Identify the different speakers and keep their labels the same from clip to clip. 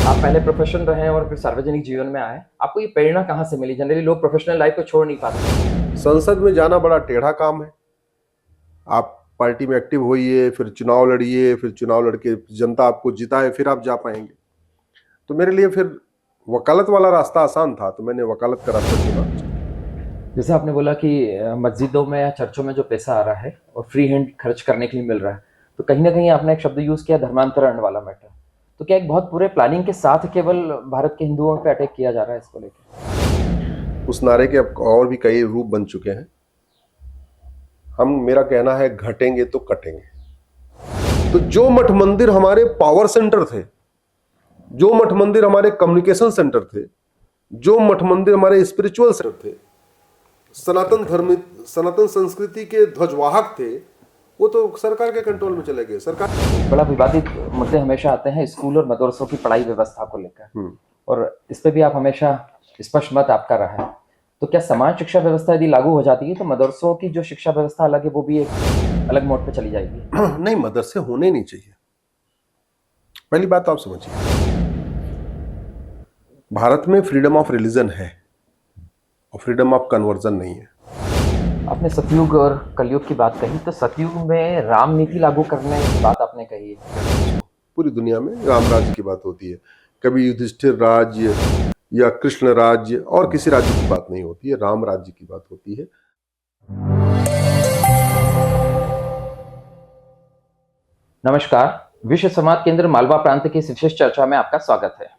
Speaker 1: आप पहले प्रोफेशन रहे हैं और फिर सार्वजनिक जीवन में आए, आपको ये प्रेरणा कहाँ से मिली? जनरली लोग प्रोफेशनल लाइफ को छोड़ नहीं पाते।
Speaker 2: संसद में जाना बड़ा टेढ़ा काम है। आप पार्टी में एक्टिव होइए, फिर चुनाव लड़िए, फिर चुनाव लड़के जनता आपको जिताए, फिर आप जा पाएंगे। तो मेरे लिए फिर वकालत वाला रास्ता आसान था, तो मैंने वकालत का रास्ता चुना।
Speaker 1: जैसे आपने बोला कि मस्जिदों में या चर्चों में जो पैसा आ रहा है और फ्री हैंड खर्च करने के लिए मिल रहा है, तो कहीं ना कहीं आपने एक शब्द यूज़ किया, धर्मांतरण वाला मैटर। तो क्या एक बहुत पूरे प्लानिंग के साथ केवल भारत के हिंदुओं पे अटैक किया जा रहा है इसको लेकर?
Speaker 2: उस नारे के अब और भी कई रूप बन चुके हैं। मेरा कहना है, घटेंगे तो कटेंगे। तो जो मठ मंदिर हमारे पावर सेंटर थे, जो मठ मंदिर हमारे कम्युनिकेशन सेंटर थे, जो मठ मंदिर हमारे स्पिरिचुअल सेंटर थे, सनातन संस्कृति के ध्वजवाहक थे, वो तो सरकार के कंट्रोल में चले गए। सरकार
Speaker 1: बड़ा विवादित मुद्दे हमेशा आते हैं स्कूल और मदरसों की पढ़ाई व्यवस्था को लेकर, और इस पे भी आप हमेशा स्पष्ट मत आपका रहा है। तो क्या समान शिक्षा व्यवस्था यदि लागू हो जाती है तो मदरसों की जो शिक्षा व्यवस्था अलग है वो भी एक अलग मोड पे चली जाएगी?
Speaker 2: नहीं, मदरसे होने नहीं चाहिए। पहली बात तो आप समझिए, भारत में फ्रीडम ऑफ रिलीजन है और फ्रीडम ऑफ कन्वर्जन नहीं है।
Speaker 1: आपने सतयुग और कलयुग की बात कही, तो सतयुग में राम नीति लागू करने की बात आपने कही है।
Speaker 2: पूरी दुनिया में राम राज्य की बात होती है, कभी युधिष्ठिर राज्य या कृष्ण राज्य और किसी राज्य की बात नहीं होती है, राम राज्य की बात होती है।
Speaker 1: नमस्कार, विश्व संवाद केंद्र मालवा प्रांत की इस विशेष चर्चा में आपका स्वागत है।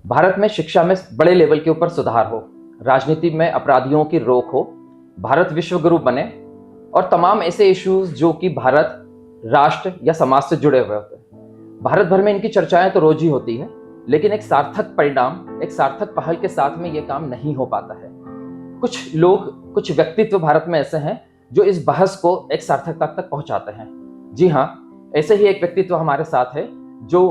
Speaker 1: भारत में शिक्षा में बड़े लेवल के ऊपर सुधार हो, राजनीति में अपराधियों की रोक हो, भारत विश्व गुरु बने और तमाम ऐसे इश्यूज जो कि भारत राष्ट्र या समाज से जुड़े हुए होते हैं। भारत भर में इनकी चर्चाएं तो रोज ही होती है, लेकिन एक सार्थक परिणाम, एक सार्थक पहल के साथ में ये काम नहीं हो पाता है। कुछ लोग, कुछ व्यक्तित्व भारत में ऐसे हैं जो इस बहस को एक सार्थकता तक पहुंचाते हैं। जी हाँ, ऐसे ही एक व्यक्तित्व हमारे साथ है जो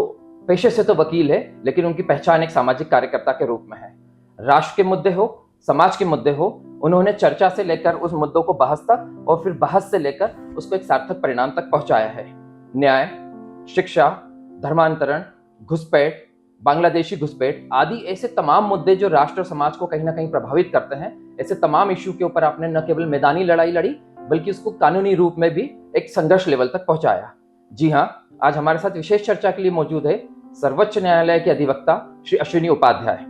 Speaker 1: पेशे से तो वकील है, लेकिन उनकी पहचान एक सामाजिक कार्यकर्ता के रूप में है। राष्ट्र के मुद्दे हो, समाज के मुद्दे हो, उन्होंने चर्चा से लेकर उस मुद्दों को बहस तक और फिर बहस से लेकर उसको एक सार्थक परिणाम तक पहुंचाया है। न्याय, शिक्षा, धर्मांतरण, घुसपैठ, बांग्लादेशी घुसपैठ आदि ऐसे तमाम मुद्दे जो राष्ट्र और समाज को कहीं ना कहीं प्रभावित करते हैं, ऐसे तमाम इश्यू के ऊपर आपने न केवल मैदानी लड़ाई लड़ी बल्कि उसको कानूनी रूप में भी एक संघर्ष लेवल तक पहुंचाया। जी हाँ, आज हमारे साथ विशेष चर्चा के लिए मौजूद है सर्वोच्च न्यायालय के अधिवक्ता श्री अश्विनी उपाध्याय।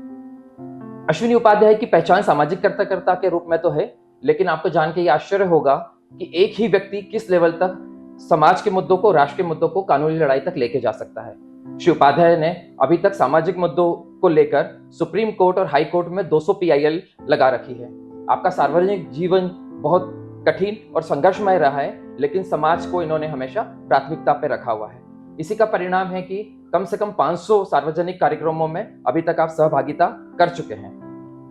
Speaker 1: अश्विनी उपाध्याय की पहचान सामाजिक कार्यकर्ता के रूप में तो है, लेकिन आपको जान के ये आश्चर्य होगा कि एक ही व्यक्ति किस लेवल तक समाज के मुद्दों को, राष्ट्र के मुद्दों को कानूनी लड़ाई तक लेके जा सकता है। श्री उपाध्याय ने अभी तक सामाजिक मुद्दों को लेकर सुप्रीम कोर्ट और हाई कोर्ट में 200 PIL लगा रखी है। आपका सार्वजनिक जीवन बहुत कठिन और संघर्षमय रहा है, लेकिन समाज को इन्होंने हमेशा प्राथमिकता पे रखा हुआ है। इसी का परिणाम है कि कम से कम 500 सार्वजनिक कार्यक्रमों में अभी तक आप सहभागिता कर चुके हैं।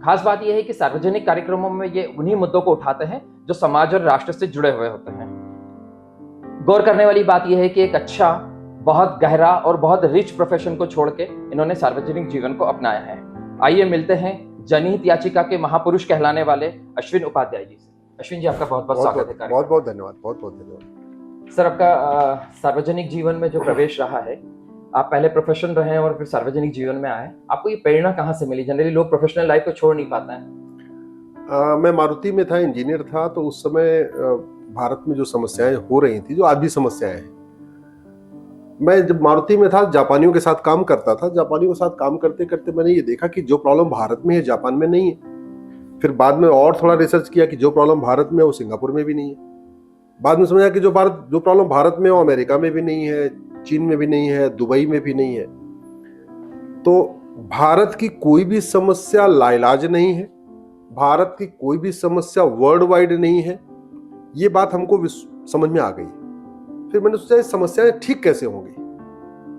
Speaker 1: खास बात यह है कि सार्वजनिक कार्यक्रमों में ये उन्हीं मुद्दों को उठाते हैं जो समाज और राष्ट्र से जुड़े हुए होते हैं। गौर करने वाली बात यह है कि एक अच्छा, बहुत गहरा और बहुत रिच प्रोफेशन को छोड़ के इन्होंने सार्वजनिक जीवन को अपनाया है। आइए मिलते हैं जनहित याचिका के महापुरुष कहलाने वाले अश्विन उपाध्याय जी से। अश्विन जी, आपका बहुत बहुत स्वागत है।
Speaker 2: बहुत बहुत धन्यवाद, बहुत बहुत धन्यवाद
Speaker 1: सर। आपका सार्वजनिक जीवन में जो प्रवेश रहा है, आप पहले प्रोफेशन रहे हैं और फिर सार्वजनिक जीवन में आए, आपको ये प्रेरणा कहाँ से मिली? जनरली लोग प्रोफेशनल लाइफ को छोड़ नहीं पाते हैं।
Speaker 2: मैं मारुति में था, इंजीनियर था, तो उस समय भारत में जो समस्याएं हो रही थी, जो आज भी समस्याएं हैं, मैं जब मारुति में था जापानियों के साथ काम करता था। जापानियों के साथ काम करते करते मैंने ये देखा कि जो प्रॉब्लम भारत में है जापान में नहीं है। फिर बाद में और थोड़ा रिसर्च किया कि जो प्रॉब्लम भारत में है वो सिंगापुर में भी नहीं है। बाद में समझा कि जो प्रॉब्लम भारत में है वो अमेरिका में भी नहीं है, चीन में भी नहीं है, दुबई में भी नहीं है। तो भारत की कोई भी समस्या लाइलाज नहीं है, भारत की कोई भी समस्या वर्ल्ड वाइड नहीं है। ये बात हमको समझ में आ गई। फिर मैंने सोचा इस समस्याएं ठीक कैसे होंगी।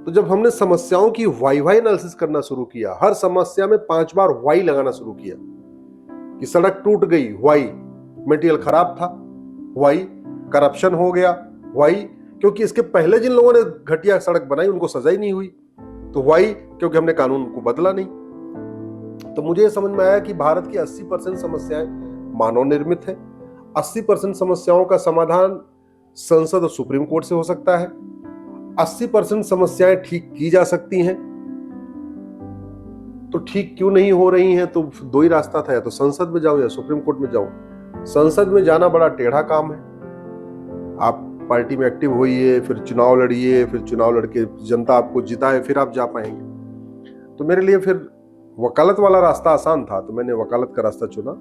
Speaker 2: तो जब हमने समस्याओं की वाई एनालिसिस करना शुरू किया, हर समस्या में 5 बार वाई लगाना शुरू किया कि सड़क टूट गई, वाई, मटेरियल खराब था, वाई, करप्शन हो गया, वाई, क्योंकि इसके पहले जिन लोगों ने घटिया सड़क बनाई उनको सजा ही नहीं हुई, तो वाई, क्योंकि हमने कानून को बदला नहीं। तो मुझे समझ में आया कि भारत की 80% समस्याएं मानव निर्मित है। 80% समस्याओं का समाधान संसद और सुप्रीम कोर्ट से हो सकता है। 80% समस्याएं ठीक की जा सकती हैं। तो ठीक क्यों नहीं हो रही हैं, तो दो ही रास्ता था, या तो संसद में जाओ या सुप्रीम कोर्ट में जाओ। संसद में जाना बड़ा टेढ़ा काम है। आप पार्टी में एक्टिव होइए, फिर चुनाव लड़िए, फिर चुनाव लड़के जनता आपको जिताए, फिर आप जा पाएंगे। तो मेरे लिए फिर वकालत वाला रास्ता आसान था, तो मैंने वकालत का रास्ता चुना।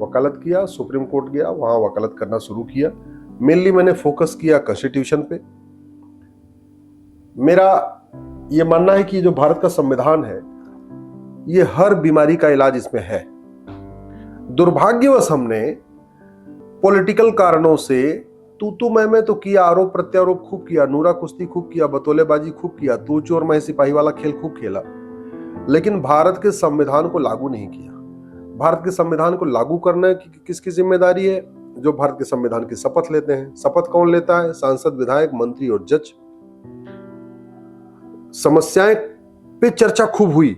Speaker 2: वकालत किया, सुप्रीम कोर्ट गया, वहां वकालत करना शुरू किया। मेनली मैंने फोकस किया कॉन्स्टिट्यूशन पे। मेरा ये मानना है कि जो भारत का संविधान है, ये हर बीमारी का इलाज इसमें है। दुर्भाग्यवश हमने पॉलिटिकल कारणों से तू मैं तो किया, आरोप प्रत्यारोप खूब किया, नूरा कुश्ती खूब किया, बतौलेबाजी खूब किया, तू चोर मैं सिपाही वाला खेल खूब खेला, लेकिन भारत के संविधान को लागू नहीं किया। भारत के संविधान को लागू करना किसकी जिम्मेदारी है? जो भारत के संविधान की शपथ लेते हैं। शपथ कौन लेता है? सांसद, विधायक, मंत्री और जज। समस्याएं पे चर्चा खूब हुई,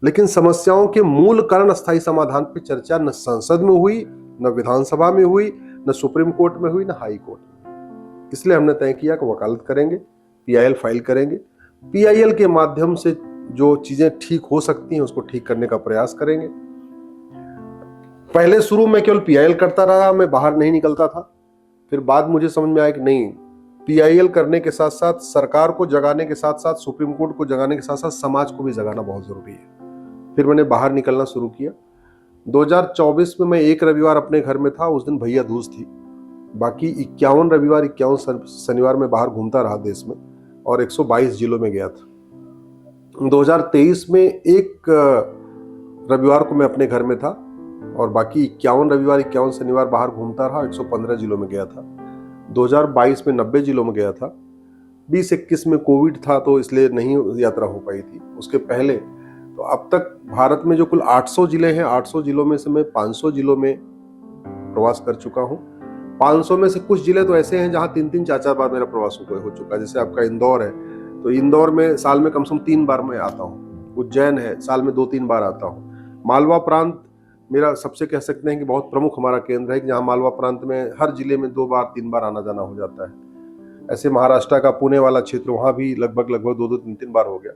Speaker 2: लेकिन समस्याओं के मूल कारण स्थायी समाधान पे चर्चा न संसद में हुई, न विधानसभा में हुई, न सुप्रीम कोर्ट में हुई, न हाई कोर्ट में। इसलिए हमने तय किया कि वकालत करेंगे, पीआईएल फाइल करेंगे। पीआईएल के माध्यम से जो चीजें ठीक हो सकती हैं उसको ठीक करने का प्रयास करेंगे। पहले शुरू में केवल पीआईएल करता रहा, मैं बाहर नहीं निकलता था। फिर बाद मुझे समझ में आया कि नहीं, पीआईएल करने के साथ साथ, सरकार को जगाने के साथ साथ, सुप्रीम कोर्ट को जगाने के साथ साथ समाज को भी जगाना बहुत जरूरी है। फिर मैंने बाहर निकलना शुरू किया। 2024 में मैं एक रविवार अपने घर में था, उस दिन भैया दूज थी। बाकी 51 रविवार 51 शनिवार में बाहर घूमता रहा देश में, और 122 जिलों में गया था। 2023 में एक रविवार को मैं अपने घर में था, और बाकी 51 रविवार 51 शनिवार बाहर घूमता रहा, 115 जिलों में गया था। 2022 में 90 जिलों में गया था। 2021 में कोविड था तो इसलिए नहीं यात्रा हो पाई थी। उसके पहले तो अब तक भारत में जो कुल 800 जिले हैं, 800 जिलों में से मैं 500 जिलों में प्रवास कर चुका हूँ। 500 में से कुछ जिले तो ऐसे हैं जहाँ 3-3 4-4 बार मेरा प्रवास हो चुका है। जैसे आपका इंदौर है, तो इंदौर में साल में कम से कम 3 बार मैं आता हूँ। उज्जैन है, साल में 2-3 बार आता हूँ। मालवा प्रांत मेरा सबसे कह सकते हैं कि बहुत प्रमुख हमारा केंद्र है, कि जहाँ मालवा प्रांत में हर जिले में 2 बार 3 बार आना जाना हो जाता है। ऐसे महाराष्ट्र का पुणे वाला क्षेत्र, वहाँ भी लगभग 2-2 3-3 बार हो गया।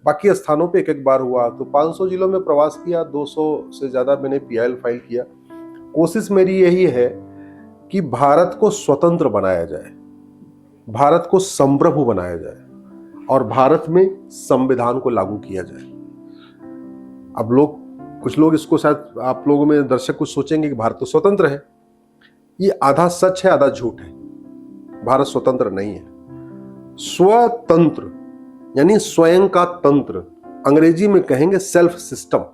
Speaker 2: बाकी स्थानों पे 1-1 बार हुआ। तो 500 जिलों में प्रवास किया, 200 से ज्यादा मैंने पीआईएल फाइल किया। कोशिश मेरी यही है कि भारत को स्वतंत्र बनाया जाए, भारत को संप्रभु बनाया जाए, और भारत में संविधान को लागू किया जाए। अब कुछ लोग इसको शायद, आप लोगों में दर्शक कुछ सोचेंगे कि भारत तो स्वतंत्र है। ये आधा सच है, आधा झूठ है। भारत स्वतंत्र नहीं है। स्वतंत्र यानी स्वयं का तंत्र, अंग्रेजी में कहेंगे सेल्फ सिस्टम।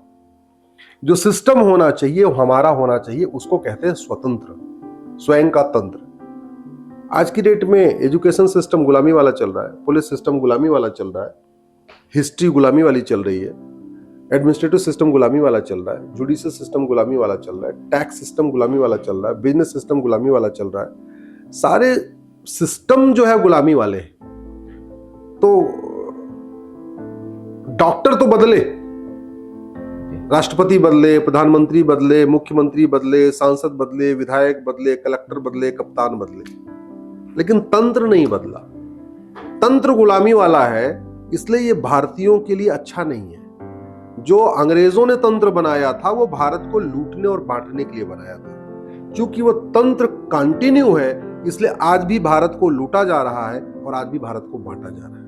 Speaker 2: जो सिस्टम होना चाहिए वो हमारा होना चाहिए, उसको कहते हैं स्वतंत्र, स्वयं का तंत्र। आज की डेट में एजुकेशन सिस्टम गुलामी वाला चल रहा है, पुलिस सिस्टम गुलामी वाला चल रहा है, हिस्ट्री गुलामी वाली चल रही है, एडमिनिस्ट्रेटिव सिस्टम गुलामी वाला चल रहा है, जुडिशियल सिस्टम गुलामी वाला चल रहा है, टैक्स सिस्टम गुलामी वाला चल रहा है, बिजनेस सिस्टम गुलामी वाला चल रहा है। सारे सिस्टम जो है गुलामी वाले हैं। तो डॉक्टर तो बदले, राष्ट्रपति बदले, प्रधानमंत्री बदले, मुख्यमंत्री बदले, सांसद बदले, विधायक बदले, कलेक्टर बदले, कप्तान बदले, लेकिन तंत्र नहीं बदला। तंत्र गुलामी वाला है, इसलिए ये भारतीयों के लिए अच्छा नहीं है। जो अंग्रेजों ने तंत्र बनाया था वो भारत को लूटने और बांटने के लिए बनाया था। क्योंकि वो तंत्र कंटिन्यू है, इसलिए आज भी भारत को लूटा जा रहा है और आज भी भारत को बांटा जा रहा है।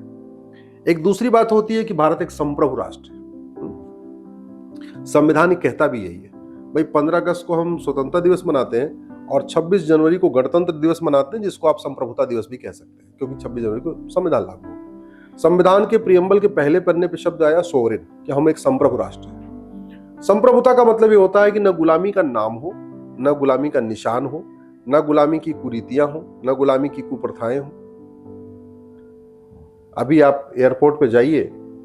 Speaker 2: एक दूसरी बात होती है कि भारत एक संप्रभु राष्ट्र है। संविधान कहता भी यही है। भाई 15 अगस्त को हम स्वतंत्रता दिवस मनाते हैं और 26 जनवरी को गणतंत्र दिवस मनाते हैं, जिसको आप संप्रभुता दिवस भी कह सकते हैं, क्योंकि 26 जनवरी को संविधान लागू हुआ। संविधान के प्रियम्बल के पहले पन्ने पे शब्द आया सोवरेन, कि हम एक संप्रभु राष्ट्र हैं। संप्रभुता का मतलब ये होता है कि न गुलामी का नाम हो, न गुलामी का निशान हो, न गुलामी की कुरीतियां हो, न गुलामी की कुप्रथाएं हो। अभी आप एयरपोर्ट पे जाइए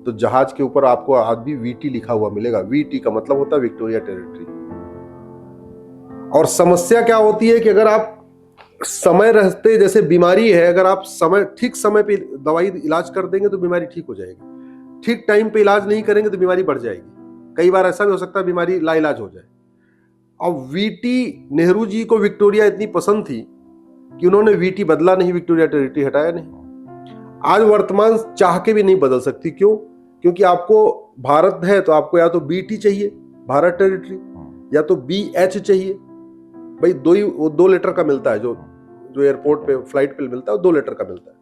Speaker 2: तो जहाज के ऊपर आपको आज भी वीटी लिखा हुआ मिलेगा। वीटी का मतलब होता है विक्टोरिया टेरिटरी। और समस्या क्या होती है कि अगर आप समय रहते, जैसे बीमारी है, अगर आप ठीक समय पे दवाई इलाज कर देंगे तो बीमारी ठीक हो जाएगी। ठीक टाइम पे इलाज नहीं करेंगे तो बीमारी बढ़ जाएगी। कई बार ऐसा भी हो सकता है बीमारी लाइलाज हो जाए। और वीटी, नेहरू जी को विक्टोरिया इतनी पसंद थी कि उन्होंने वीटी बदला नहीं, विक्टोरिया टेरिटरी हटाया नहीं। आज वर्तमान चाह के भी नहीं बदल सकती। क्यों? क्योंकि आपको भारत है तो आपको या तो BT चाहिए, भारत टेरिटरी, या तो BH चाहिए। भाई वो 2 लेटर का मिलता है, जो एयरपोर्ट पे फ्लाइट पे मिलता है, 2 लेटर का मिलता है।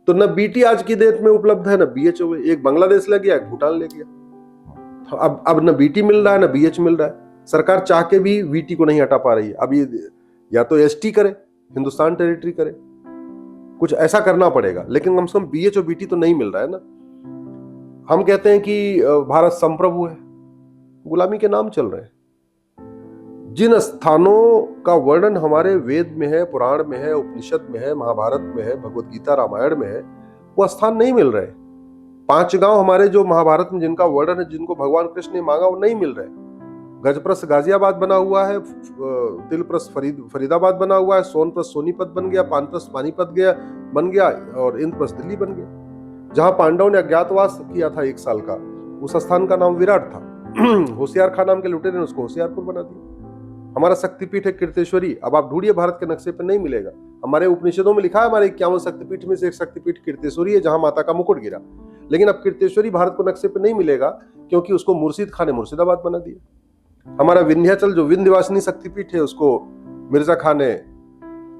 Speaker 2: तो न BT आज की डेट में उपलब्ध है, न BH। एक बांग्लादेश ले गया, एक भूटान ले गया। तो अब न BT मिल रहा है, न BH मिल रहा है। सरकार चाह के भी VT को नहीं हटा पा रही है। अब ये या तो ST करे, हिंदुस्तान टेरिटरी करे, कुछ ऐसा करना पड़ेगा। लेकिन कम से कम BH और BT तो नहीं मिल रहा है ना। हम कहते हैं कि भारत संप्रभु है, गुलामी के नाम चल रहे हैं। जिन स्थानों का वर्णन हमारे वेद में है, पुराण में है, उपनिषद में है, महाभारत में है, भगवत गीता रामायण में है, वो स्थान नहीं मिल रहे। 5 गांव हमारे जो महाभारत में जिनका वर्णन है, जिनको भगवान कृष्ण ने मांगा, वो नहीं मिल रहे। गजप्रस्थ गाजियाबाद बना हुआ है, तिलप्रस्थ फरीदाबाद बना हुआ है, सोनप्रस्थ सोनीपत बन गया, पानप्रस्थ पानीपत बन गया, और इंद्रप्रस्थ दिल्ली बन गया। जहां पांडवों ने अज्ञातवास किया था 1 साल का, उस स्थान का नाम विराट था। होशियार खान नाम के लुटेरे ने उसको होशियारपुर बना दिया। हमारा शक्तिपीठ है कीर्तेश्वरी। अब आप ढूंढिए, भारत के नक्शे पर नहीं मिलेगा। हमारे उपनिषदों में लिखा है, हमारे 51 शक्तिपीठ में से एक शक्तिपीठ कीर्तेश्वरी है, जहां माता का मुकुट गिरा। लेकिन अब कीर्तेश्वरी भारत को नक्शे पर नहीं मिलेगा, क्योंकि उसको मुर्शिद खान ने मुर्शिदाबाद बना दिया। हमारा विंध्याचल जो विंध्यवासिनी शक्तिपीठ है, उसको मिर्जा खान ने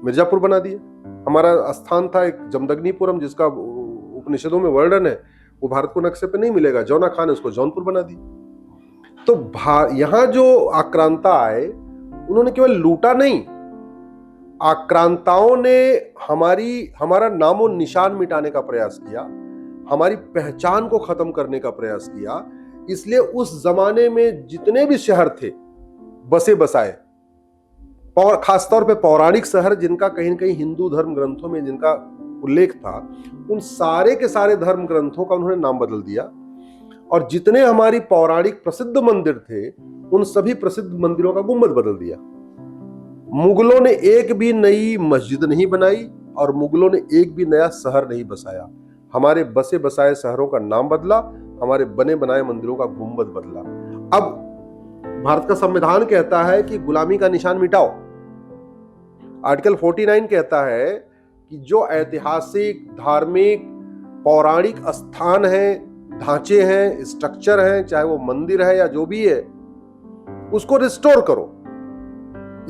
Speaker 2: मिर्जापुर बना दिया। हमारा स्थान था एक जमदग्निपुरम, जिसका उपनिषदों में वर्णन है, वो भारत को नक्शे पे नहीं मिलेगा। जौना खान ने उसको जौनपुर बना दिया। तो यहां जो आक्रांता आए, उन्होंने केवल लूटा नहीं, आक्रांताओं ने हमारा नामो निशान मिटाने का प्रयास किया, हमारी पहचान को खत्म करने का प्रयास किया। इसलिए उस जमाने में जितने भी शहर थे बसे बसाए, और खासतौर पे पौराणिक शहर, जिनका कहीं न कहीं हिंदू धर्म ग्रंथों में जिनका उल्लेख था, उन सारे के सारे धर्म ग्रंथों का उन्होंने नाम बदल दिया। और जितने हमारी पौराणिक प्रसिद्ध मंदिर थे, उन सभी प्रसिद्ध मंदिरों का गुंबद बदल दिया। मुगलों ने एक भी नई मस्जिद नहीं बनाई, और मुगलों ने एक भी नया शहर नहीं बसाया। हमारे बसे बसाए शहरों का नाम बदला, हमारे बने बनाए मंदिरों का गुंबद बदला। अब भारत का संविधान कहता है कि गुलामी का निशान मिटाओ। आर्टिकल 49 कहता है कि जो ऐतिहासिक, धार्मिक, पौराणिक स्थान हैं, ढांचे हैं, स्ट्रक्चर हैं, चाहे वो मंदिर है या जो भी है, उसको रिस्टोर करो।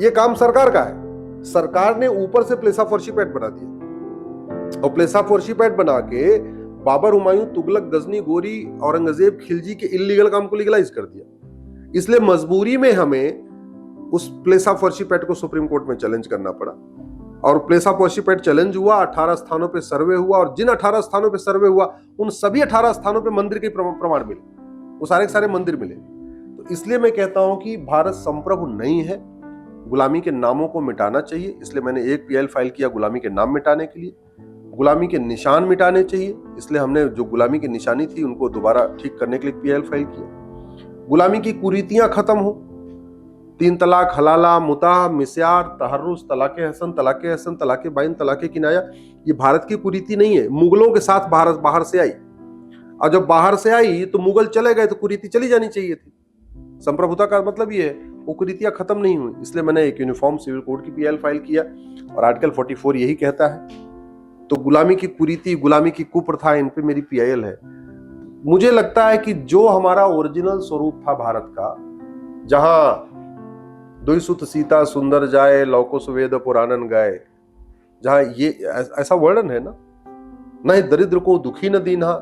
Speaker 2: ये काम सरकार का है। सरकार ने ऊपर से प्लेस ऑफ वर्शिप एक्ट बना दिया, और प्लेस ऑफ वर्शिप एक्ट बना के बाबर, हुमायूं, तुगलक, गजनी, गोरी, औरंगजेब, खिलजी के इल्लीगल काम को लीगलाइज कर दिया। इसलिए मजबूरी में हमें उस प्लेस ऑफ वर्शिप एक्ट को सुप्रीम कोर्ट में चैलेंज करना पड़ा, और place of worship act challenge हुआ। 18 स्थानों पे सर्वे हुआ, और जिन 18 स्थानों पे सर्वे हुआ, उन सभी 18 स्थानों पे मंदिर के प्रमाण मिले, वो सारे के सारे मंदिर मिले। तो इसलिए मैं कहता हूं कि भारत संप्रभु नहीं है, गुलामी के नामों को मिटाना चाहिए। इसलिए मैंने एक PIL फाइल किया गुलामी के नाम मिटाने के लिए। गुलामी के निशान मिटाने चाहिए, इसलिए हमने जो गुलामी की निशानी थी उनको दोबारा ठीक करने के लिए PIL फाइल किया। गुलामी की कुरीतियां खत्म हो, 3 तलाक, हलाला, मुताह, मिस्यार, तहर्रुस, तलाके हसन, तलाके बाइन, तलाके किनाया, ये भारत की कुरीति नहीं है। मुगलों के साथ भारत बाहर से आई, और जब बाहर से आई तो मुगल चले गए, तो कुरीति चली जानी चाहिए थी। संप्रभुता का मतलब ये है, वो कुरीतियां खत्म नहीं हुई। इसलिए मैंने एक यूनिफॉर्म सिविल कोड की PIL फाइल किया, और आर्टिकल 44 यही कहता है। तो गुलामी की कुरीति, गुलामी की कुप्रथा, इन पे मेरी PIL है। मुझे लगता है कि जो हमारा ओरिजिनल स्वरूप था भारत का, जहां दुई सुत सीता सुंदर जाए, लौको सुवेद पुराणन गाए, जहां ये ऐसा वर्णन है ना, ही दरिद्र को दुखी न दीना,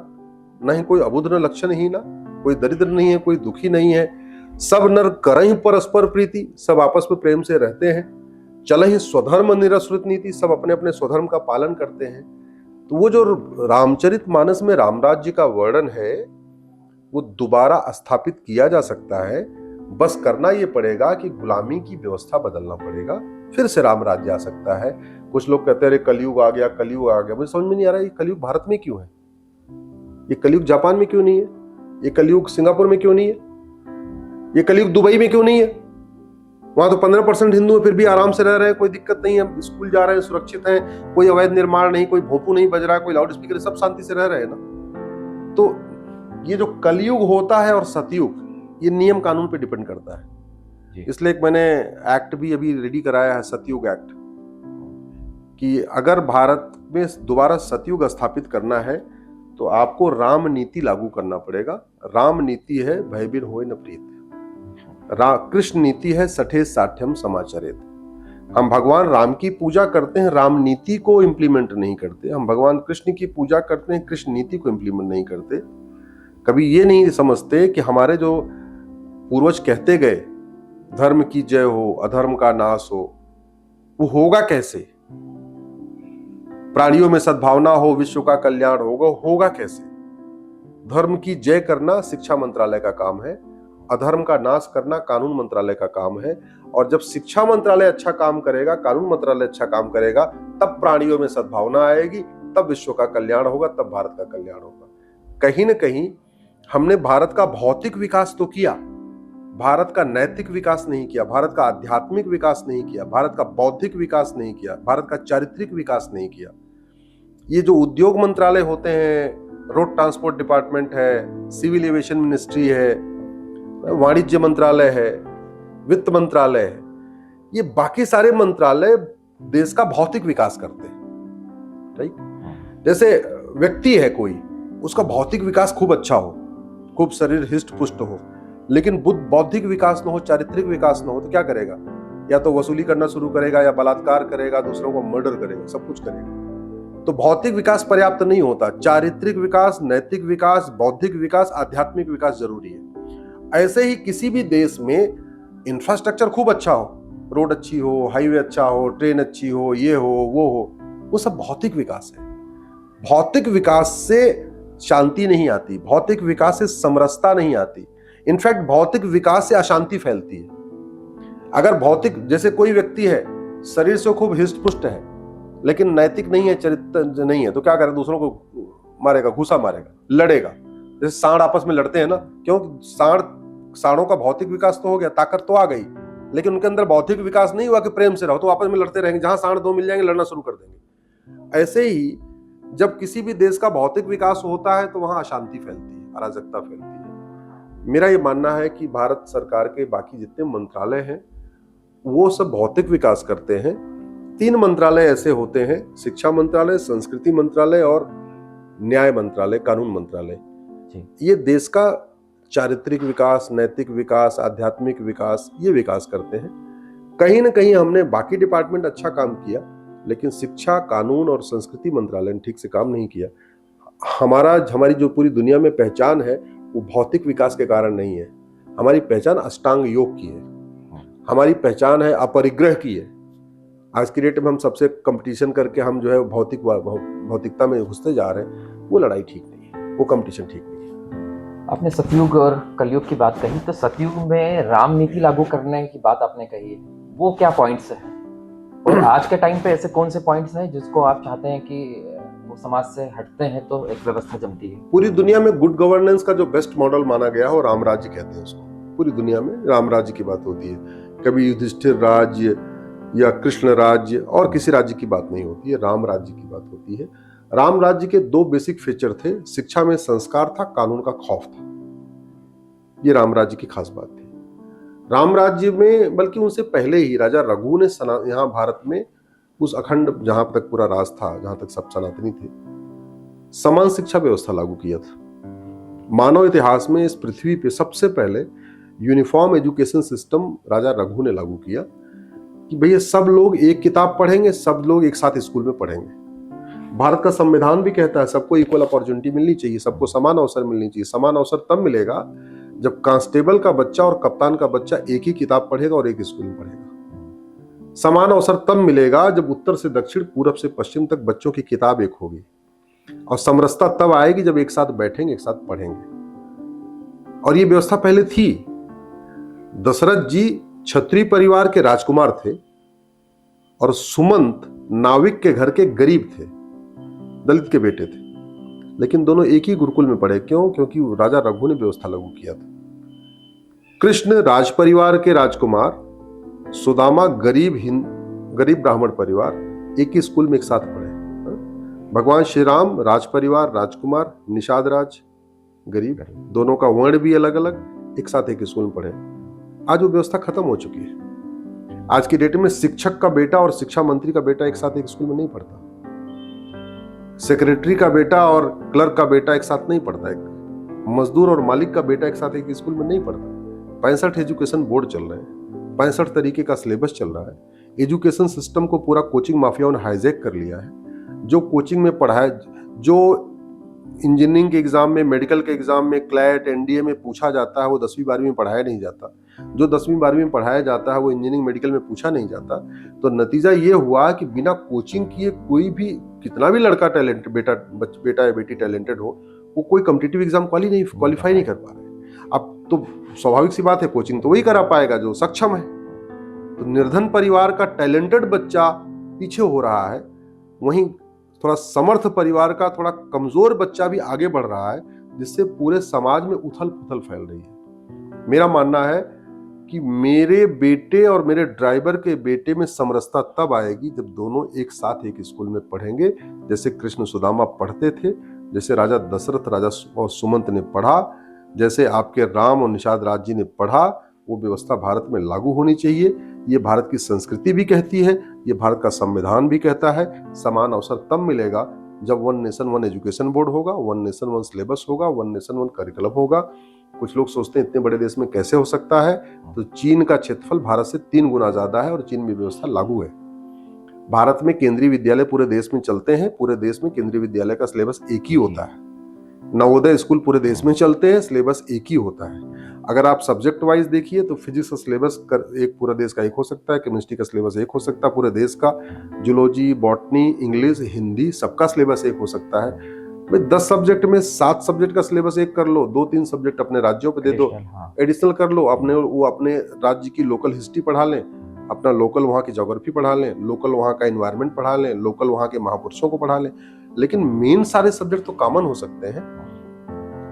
Speaker 2: ही कोई अबुध न लक्षण ही ना, कोई दरिद्र नहीं है, कोई दुखी नहीं है, सब नर करहि परस्पर प्रीति, सब आपस में प्रेम से रहते हैं, चलहि स्वधर्म निरश्रित नीति, सब अपने अपने स्वधर्म का पालन करते हैं। तो वो जो रामचरितमानस में राम राज्य का वर्णन है, वो दोबारा स्थापित किया जा सकता है। बस करना ये पड़ेगा कि गुलामी की व्यवस्था बदलना पड़ेगा, फिर से राम राज्य आ सकता है। कुछ लोग कहते हैं कलयुग आ गया, कलयुग आ गया। मुझे समझ में नहीं आ रहा ये कलयुग भारत में क्यों है, ये कलयुग जापान में क्यों नहीं है, ये कलयुग सिंगापुर में क्यों नहीं है, ये कलयुग दुबई में क्यों नहीं है। वहां तो 15% हिंदू है, फिर भी आराम से रह रहे हैं, कोई दिक्कत नहीं है, स्कूल जा रहे हैं, सुरक्षित हैं, कोई अवैध निर्माण नहीं, कोई भोंपू नहीं बज रहा है, कोई लाउड स्पीकर, सब शांति से रह रहे हैं ना। तो ये जो कलयुग होता है और सतयुग, ये नियम कानून पे डिपेंड करता है। इसलिए एक मैंने एक्ट भी अभी रेडी कराया है, सतयुग एक्ट, कि अगर भारत में दोबारा सतयुग स्थापित करना है तो आपको राम नीति लागू करना पड़ेगा। राम नीति है भय बिन होए न प्रीत, कृष्ण नीति है सठे साठ्यम समाचरित। हम भगवान राम की पूजा करते हैं, राम नीति को इंप्लीमेंट नहीं करते। हम भगवान कृष्ण की पूजा करते हैं, कृष्ण नीति को इंप्लीमेंट नहीं करते। कभी ये नहीं समझते कि हमारे जो पूर्वज कहते गए धर्म की जय हो अधर्म का नाश हो, वो होगा कैसे? प्राणियों में सद्भावना हो विश्व का कल्याण होगा कैसे? धर्म की जय करना शिक्षा मंत्रालय का काम है, अधर्म का नाश करना कानून मंत्रालय का काम है। और जब शिक्षा मंत्रालय अच्छा काम करेगा, कानून मंत्रालय अच्छा काम करेगा, तब प्राणियों में सद्भावना आएगी, तब विश्व का कल्याण होगा, तब भारत का कल्याण होगा। कहीं न कहीं हमने भारत का भौतिक विकास तो किया, भारत का नैतिक विकास नहीं किया, भारत का आध्यात्मिक विकास नहीं किया, भारत का बौद्धिक विकास नहीं किया, भारत का चारित्रिक विकास नहीं किया। ये जो उद्योग मंत्रालय होते हैं, रोड ट्रांसपोर्ट डिपार्टमेंट है, सिविल एविएशन मिनिस्ट्री है, वाणिज्य मंत्रालय है, वित्त मंत्रालय है, ये बाकी सारे मंत्रालय देश का भौतिक विकास करते हैं। राइट? जैसे व्यक्ति है कोई, उसका भौतिक विकास खूब अच्छा हो, खूब शरीर हिष्ट पुष्ट हो, लेकिन बौद्धिक विकास न हो, चारित्रिक विकास न हो, तो क्या करेगा? या तो वसूली करना शुरू करेगा, या बलात्कार करेगा, दूसरों को मर्डर करेगा, सब कुछ करेगा। तो भौतिक विकास पर्याप्त नहीं होता, चारित्रिक विकास, नैतिक विकास, बौद्धिक विकास, आध्यात्मिक विकास जरूरी है। ऐसे ही किसी भी देश में इंफ्रास्ट्रक्चर खूब अच्छा हो, रोड अच्छी हो, हाईवे अच्छा हो, ट्रेन अच्छी हो, ये हो वो हो, वो सब भौतिक विकास है। भौतिक विकास से शांति नहीं आती, भौतिक विकास से समरसता नहीं आती। इनफैक्ट भौतिक विकास से अशांति फैलती है। अगर भौतिक, जैसे कोई व्यक्ति है शरीर से खूब हिष्ट पुष्ट है लेकिन नैतिक नहीं है, चरित्र नहीं है, तो क्या करेगा? दूसरों को मारेगा, घूसा मारेगा, लड़ेगा। जैसे सांड आपस में लड़ते हैं ना, क्यों? सांडों का भौतिक विकास तो हो गया, ताकत तो आ गई, लेकिन उनके अंदर भौतिक विकास नहीं हुआ कि प्रेम से रहो, तो आपस में लड़ते रहेंगे। जहां सांड दो मिल जाएंगे, लड़ना शुरू कर देंगे। ऐसे ही जब किसी भी देश का भौतिक विकास होता है तो वहां अशांति फैलती है, अराजकता फैलती है। मेरा ये मानना है कि भारत सरकार के बाकी जितने मंत्रालय हैं वो सब भौतिक विकास करते हैं। 3 मंत्रालय ऐसे होते हैं, शिक्षा मंत्रालय, संस्कृति मंत्रालय और न्याय मंत्रालय, कानून मंत्रालय। ये देश का चारित्रिक विकास, नैतिक विकास, आध्यात्मिक विकास, ये विकास करते हैं। कहीं ना कहीं हमने बाकी डिपार्टमेंट अच्छा काम किया, लेकिन शिक्षा, कानून और संस्कृति मंत्रालय ने ठीक से काम नहीं किया। हमारी जो पूरी दुनिया में पहचान है वो भौतिक विकास के कारण नहीं है। हमारी पहचान अष्टांग योग की है, हमारी पहचान है अपरिग्रह की है। आज की डेट में हम सबसे कंपटीशन करके हम जो है भौतिकता में घुसते जा रहे हैं। वो लड़ाई ठीक नहीं है, वो कंपटीशन ठीक नहीं है।
Speaker 1: आपने सतयुग और कलयुग की बात कही, तो सतयुग में राम नीति लागू करने की बात आपने कही है, वो क्या पॉइंट्स है? और आज के टाइम पे ऐसे कौन से पॉइंट्स हैं जिसको आप चाहते हैं कि वो समाज से हटते हैं तो एक व्यवस्था जमती है?
Speaker 2: पूरी दुनिया में गुड गवर्नेंस का जो बेस्ट मॉडल माना गया है वो राम राज्य कहते हैं उसको। पूरी दुनिया में राम राज्य की बात होती है, कभी युधिष्ठिर राज्य या कृष्ण राज्य और किसी राज्य की बात नहीं होती है, राम राज्य की बात होती है। राम राज्य के 2 बेसिक फीचर थे, शिक्षा में संस्कार था, कानून का खौफ था। ये राम राज्य की खास बात थी। राम राज्य में, बल्कि उनसे पहले ही राजा रघु ने यहाँ भारत में उस अखंड, जहां तक पूरा राज था, जहां तक सब सनातनी थे, समान शिक्षा व्यवस्था लागू किया था। मानव इतिहास में इस पृथ्वी पे सबसे पहले यूनिफॉर्म एजुकेशन सिस्टम राजा रघु ने लागू किया कि भैया सब लोग एक किताब पढ़ेंगे, सब लोग एक साथ स्कूल में पढ़ेंगे। भारत का संविधान भी कहता है सबको इक्वल अपॉर्चुनिटी मिलनी चाहिए, सबको समान अवसर मिलनी चाहिए। समान अवसर तब मिलेगा जब कांस्टेबल का बच्चा और कप्तान का बच्चा एक ही किताब पढ़ेगा और एक स्कूल में पढ़ेगा। समान अवसर तब मिलेगा जब उत्तर से दक्षिण, पूरब से पश्चिम तक बच्चों की किताब एक होगी। और समरसता तब आएगी जब एक साथ बैठेंगे, एक साथ पढ़ेंगे। और ये व्यवस्था पहले थी। दशरथ जी क्षत्रिय परिवार के राजकुमार थे और सुमंत नाविक के घर के गरीब थे, दलित के बेटे थे, लेकिन दोनों एक ही गुरुकुल में पढ़े। क्यों? क्योंकि राजा रघु ने व्यवस्था लागू किया था। कृष्ण राज परिवार के राजकुमार, सुदामा गरीब ब्राह्मण परिवार, एक ही स्कूल में एक साथ पढ़े। भगवान श्री राम राज परिवार, राजकुमार, निषाद राज, गरीब, दोनों का वर्ण भी अलग अलग, एक साथ एक स्कूल में पढ़े। आज वो व्यवस्था खत्म हो चुकी है। आज की डेट में शिक्षक का बेटा और शिक्षा मंत्री का बेटा एक साथ एक स्कूल में नहीं पढ़ता। सेक्रेटरी का बेटा और क्लर्क का बेटा एक साथ नहीं पढ़ता है, मजदूर और मालिक का बेटा एक साथ एक स्कूल में नहीं पढ़ता। 65 एजुकेशन बोर्ड चल रहे हैं, 65 तरीके का सिलेबस चल रहा है। एजुकेशन सिस्टम को पूरा कोचिंग माफियाओं ने हाईजैक कर लिया है। जो कोचिंग में पढ़ाया, जो इंजीनियरिंग के एग्जाम में, मेडिकल के एग्जाम में, क्लैट एनडीए में पूछा जाता है, वो 10वीं 12वीं में पढ़ाया नहीं जाता। जो 10वीं 12वीं में पढ़ाया जाता है वो इंजीनियरिंग मेडिकल में पूछा नहीं जाता। तो नतीजा ये हुआ कि बिना कोचिंग किए कोई भी, कितना भी लड़का टैलेंट, बेटा या बेटी टैलेंटेड हो, वो कोई कॉम्पिटिटिव एग्जाम क्वालिफाई नहीं कर पा रहे। अब तो स्वाभाविक सी बात है, कोचिंग तो वही करा पाएगा जो सक्षम है। तो निर्धन परिवार का टैलेंटेड बच्चा पीछे हो रहा है, वहीं थोड़ा समर्थ परिवार का थोड़ा कमजोर बच्चा भी आगे बढ़ रहा है, जिससे पूरे समाज में उथल पुथल फैल रही है। मेरा मानना है कि मेरे बेटे और मेरे ड्राइवर के बेटे में समरसता तब आएगी जब दोनों एक साथ एक स्कूल में पढ़ेंगे। जैसे कृष्ण सुदामा पढ़ते थे, जैसे राजा दशरथ, राजा और सुमंत ने पढ़ा, जैसे आपके राम और निषाद राज जी ने पढ़ा, वो व्यवस्था भारत में लागू होनी चाहिए। ये भारत की संस्कृति भी कहती है, ये भारत का संविधान भी कहता है। समान अवसर तब मिलेगा जब one nation one education board होगा, वन नेशन वन सिलेबस होगा, वन नेशन वन करिकुलम होगा। कुछ लोग सोचते हैं इतने बड़े देश में कैसे हो सकता है, तो चीन का क्षेत्रफल भारत से 3 गुना ज्यादा है और चीन में व्यवस्था लागू है। भारत में केंद्रीय विद्यालय पूरे देश में चलते हैं, पूरे देश में केंद्रीय विद्यालय का सिलेबस एक ही होता है। नवोदय स्कूल पूरे देश में चलते हैं, सिलेबस एक ही होता है। अगर आप सब्जेक्ट वाइज देखिए तो फिजिक्स का सिलेबस एक पूरा देश का एक हो सकता है, केमिस्ट्री का सिलेबस एक हो सकता है पूरे देश का, जूलॉजी, बॉटनी, इंग्लिश, हिंदी, सबका सिलेबस एक हो सकता है। भाई 10 सब्जेक्ट में 7 सब्जेक्ट का सिलेबस एक कर लो, 2-3 सब्जेक्ट अपने राज्यों पे दे दो, एडिशनल कर लो, अपने राज्य की लोकल हिस्ट्री पढ़ा लें, अपना लोकल वहाँ की ज्योग्राफी पढ़ा लें, लोकल वहाँ का एनवायरनमेंट पढ़ा लें, लोकल वहाँ के महापुरुषों को पढ़ा लें। लेकिन मेन सारे सब्जेक्ट तो कॉमन हो सकते हैं।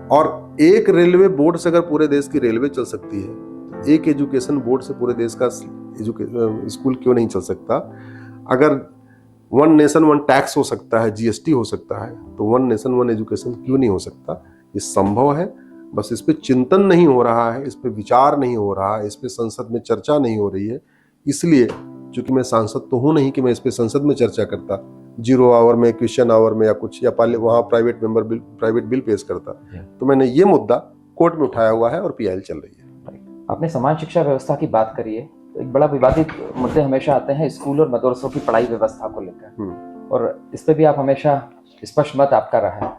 Speaker 2: और एक रेलवे बोर्ड से अगर पूरे देश की रेलवे चल सकती है, तो एक एजुकेशन बोर्ड से पूरे देश का स्कूल क्यों नहीं चल सकता? अगर वन नेशन वन टैक्स हो सकता है, जीएसटी हो सकता है, तो वन नेशन वन एजुकेशन क्यों नहीं हो सकता? ये संभव है, बस इस पे चिंतन नहीं हो रहा है, इस पे विचार नहीं हो रहा है, इस पे संसद में चर्चा नहीं हो रही है। इसलिए चूंकि मैं सांसद तो हूं नहीं कि मैं इस पे संसद में चर्चा करता, 0 आवर में, क्वेश्चन आवर में या कुछ, या वहाँ प्राइवेट बिल पेश करता, तो मैंने ये मुद्दा कोर्ट में उठाया हुआ है और पीआईएल चल रही है।
Speaker 1: आपने समान शिक्षा व्यवस्था की बात करी है, तो एक बड़ा विवादित मुद्दे हमेशा आते हैं स्कूल और मदरसों की पढ़ाई व्यवस्था को लेकर, और इस पे भी आप हमेशा स्पष्ट मत आपका रहा है।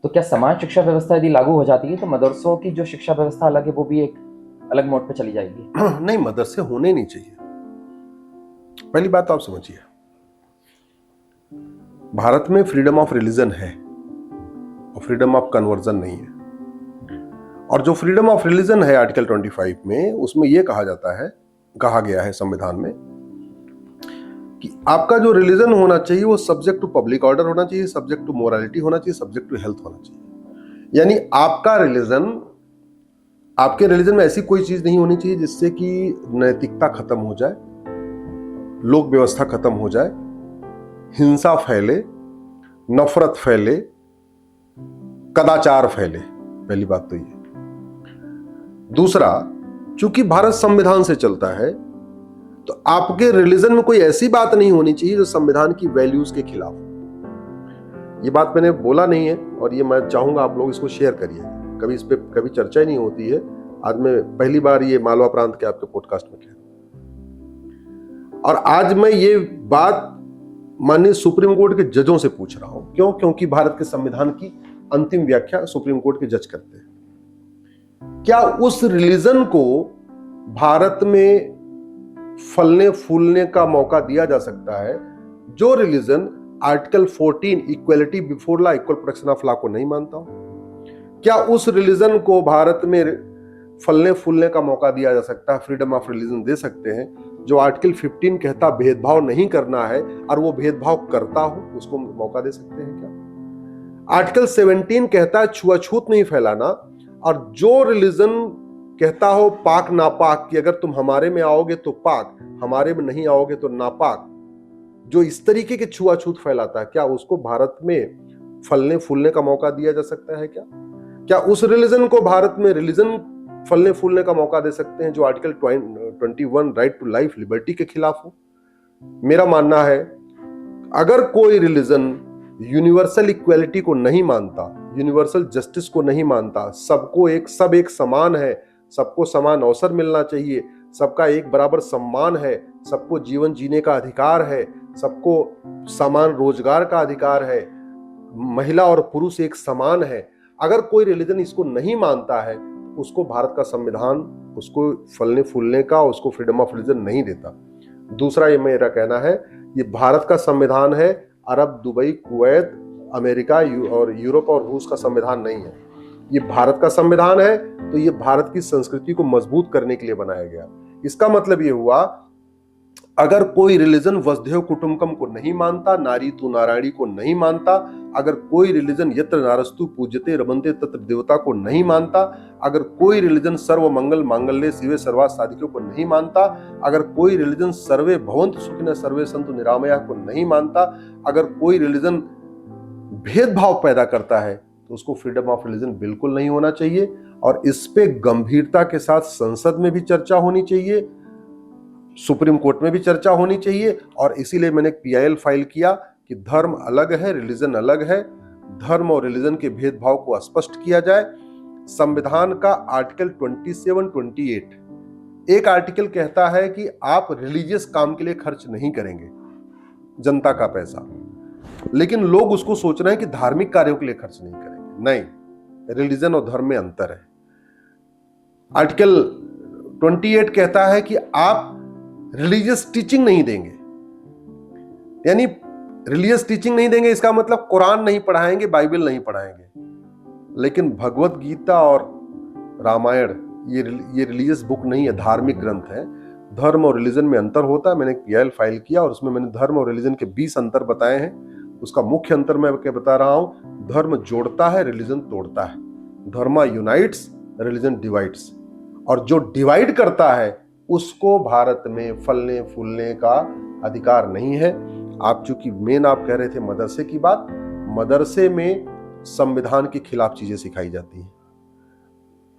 Speaker 1: तो क्या समान शिक्षा व्यवस्था यदि लागू हो जाती है तो मदरसों की जो शिक्षा व्यवस्था अलग है वो भी एक अलग मोड पे चली जाएगी?
Speaker 2: नहीं, मदरसे होने नहीं चाहिए। पहली बात तो आप समझिए, भारत में फ्रीडम ऑफ रिलीजन है और फ्रीडम ऑफ कन्वर्जन नहीं है। और जो फ्रीडम ऑफ रिलीजन है आर्टिकल 25 में, उसमें यह कहा गया है संविधान में कि आपका जो रिलीजन होना चाहिए वो सब्जेक्ट टू पब्लिक ऑर्डर होना चाहिए, सब्जेक्ट टू मोरालिटी होना चाहिए, सब्जेक्ट टू हेल्थ होना चाहिए। यानी आपके रिलीजन में ऐसी कोई चीज नहीं होनी चाहिए जिससे कि नैतिकता खत्म हो जाए, लोक व्यवस्था खत्म हो जाए, हिंसा फैले, नफरत फैले, कदाचार फैले। पहली बात तो ये। दूसरा, चूंकि भारत संविधान से चलता है, तो आपके रिलीजन में कोई ऐसी बात नहीं होनी चाहिए जो संविधान की वैल्यूज के खिलाफ हो। ये बात मैंने बोला नहीं है और ये मैं चाहूंगा आप लोग इसको शेयर करिए। कभी इस पे कभी चर्चा ही नहीं होती है। आज मैं पहली बार ये मालवा प्रांत के आपके पॉडकास्ट में कह रहा हूं, और आज मैं ये बात माननीय सुप्रीम कोर्ट के जजों से पूछ रहा हूं। क्यों? क्योंकि भारत के संविधान की अंतिम व्याख्या सुप्रीम कोर्ट के जज करते हैं। क्या उस रिलीजन को भारत में फलने फूलने का मौका दिया जा सकता है जो religion article 14 equality before law, equal protection of law को नहीं मानता हो? क्या उस रिलीजन को भारत में फलने फूलने का मौका दिया जा सकता है, फ्रीडम ऑफ रिलीजन दे सकते हैं, जो आर्टिकल 15 कहता भेदभाव नहीं करना है और वो भेदभाव करता हो, उसको मौका दे सकते हैं क्या? आर्टिकल 17 कहता है छुआछूत नहीं फैलाना, और जो रिलीजन कहता हो पाक नापाक कि अगर तुम हमारे में आओगे तो पाक, हमारे में नहीं आओगे तो नापाक, जो इस तरीके के छुआछूत फैलाता है, क्या उसको भारत में फलने फूलने का मौका दिया जा सकता है क्या? क्या उस रिलीजन को भारत में रिलीजन फलने फूलने का मौका दे सकते हैं जो article 21 right to life liberty के खिलाफ हो? मेरा मानना है अगर कोई रिलीजन यूनिवर्सल इक्वेलिटी को नहीं मानता, यूनिवर्सल जस्टिस को नहीं मानता, सब एक समान है, सबको समान अवसर मिलना चाहिए, सबका एक बराबर सम्मान है, सबको जीवन जीने का अधिकार है, सबको समान रोजगार का अधिकार है, महिला और पुरुष एक समान है, अगर कोई रिलीजन इसको नहीं मानता है, उसको भारत का संविधान उसको फलने फूलने का, उसको फ्रीडम ऑफ रिलीजन नहीं देता। दूसरा ये मेरा कहना है, ये भारत का संविधान है, अरब, दुबई, कुवैत, अमेरिका और यूरोप और रूस का संविधान नहीं है। ये भारत का संविधान है, तो ये भारत की संस्कृति को मजबूत करने के लिए बनाया गया। इसका मतलब ये हुआ, अगर कोई रिलीजन वसुधैव कुटुंबकम को नहीं मानता, नारी तु नारायणी को नहीं मानता, अगर कोई रिलीजन यत्र नारस्तु पूज्यते रमन्ते तत्र देवता को नहीं मानता, अगर कोई रिलीजन सर्व मंगल मांगल्ये शिवे सर्वार्थ साधिके को नहीं मानता, अगर कोई रिलीजन सर्वे भवन्तु सुखिनः सर्वे सन्तु निरामया को नहीं मानता, अगर कोई रिलीजन भेदभाव पैदा करता है, तो उसको फ्रीडम ऑफ रिलीजन बिल्कुल नहीं होना चाहिए। और इस पे गंभीरता के साथ संसद में भी चर्चा होनी चाहिए, सुप्रीम कोर्ट में भी चर्चा होनी चाहिए। और इसीलिए मैंने PIL फाइल किया कि धर्म अलग है, रिलीजन अलग है, धर्म और रिलीजन के भेदभाव को स्पष्ट किया जाए। संविधान का आर्टिकल 27-28 एक आर्टिकल कहता है कि आप रिलीजियस काम के लिए खर्च नहीं करेंगे जनता का पैसा, लेकिन लोग उसको सोच रहे हैं कि धार्मिक कार्यों के लिए खर्च नहीं करेंगे। नहीं, रिलीजन और धर्म में अंतर है। आर्टिकल 28 कहता है कि आप रिलीजियस टीचिंग नहीं देंगे, यानी रिलीजियस टीचिंग नहीं देंगे, इसका मतलब कुरान नहीं पढ़ाएंगे, बाइबल नहीं पढ़ाएंगे, लेकिन भगवत गीता और रामायण ये रिलीजियस बुक नहीं है, धार्मिक ग्रंथ है। धर्म और रिलीजन में अंतर होता है। मैंने PIL फाइल किया और उसमें मैंने धर्म और रिलीजन के 20 अंतर बताए हैं। उसका मुख्य अंतर मैं क्या बता रहा हूं, धर्म जोड़ता है, रिलीजन तोड़ता है। धर्म यूनाइट्स, रिलीजन डिवाइड्स, और जो डिवाइड करता है उसको भारत में फलने फूलने का अधिकार नहीं है। आप चूंकि आप कह रहे थे मदरसे की बात, मदरसे में संविधान के खिलाफ चीजें सिखाई जाती हैं।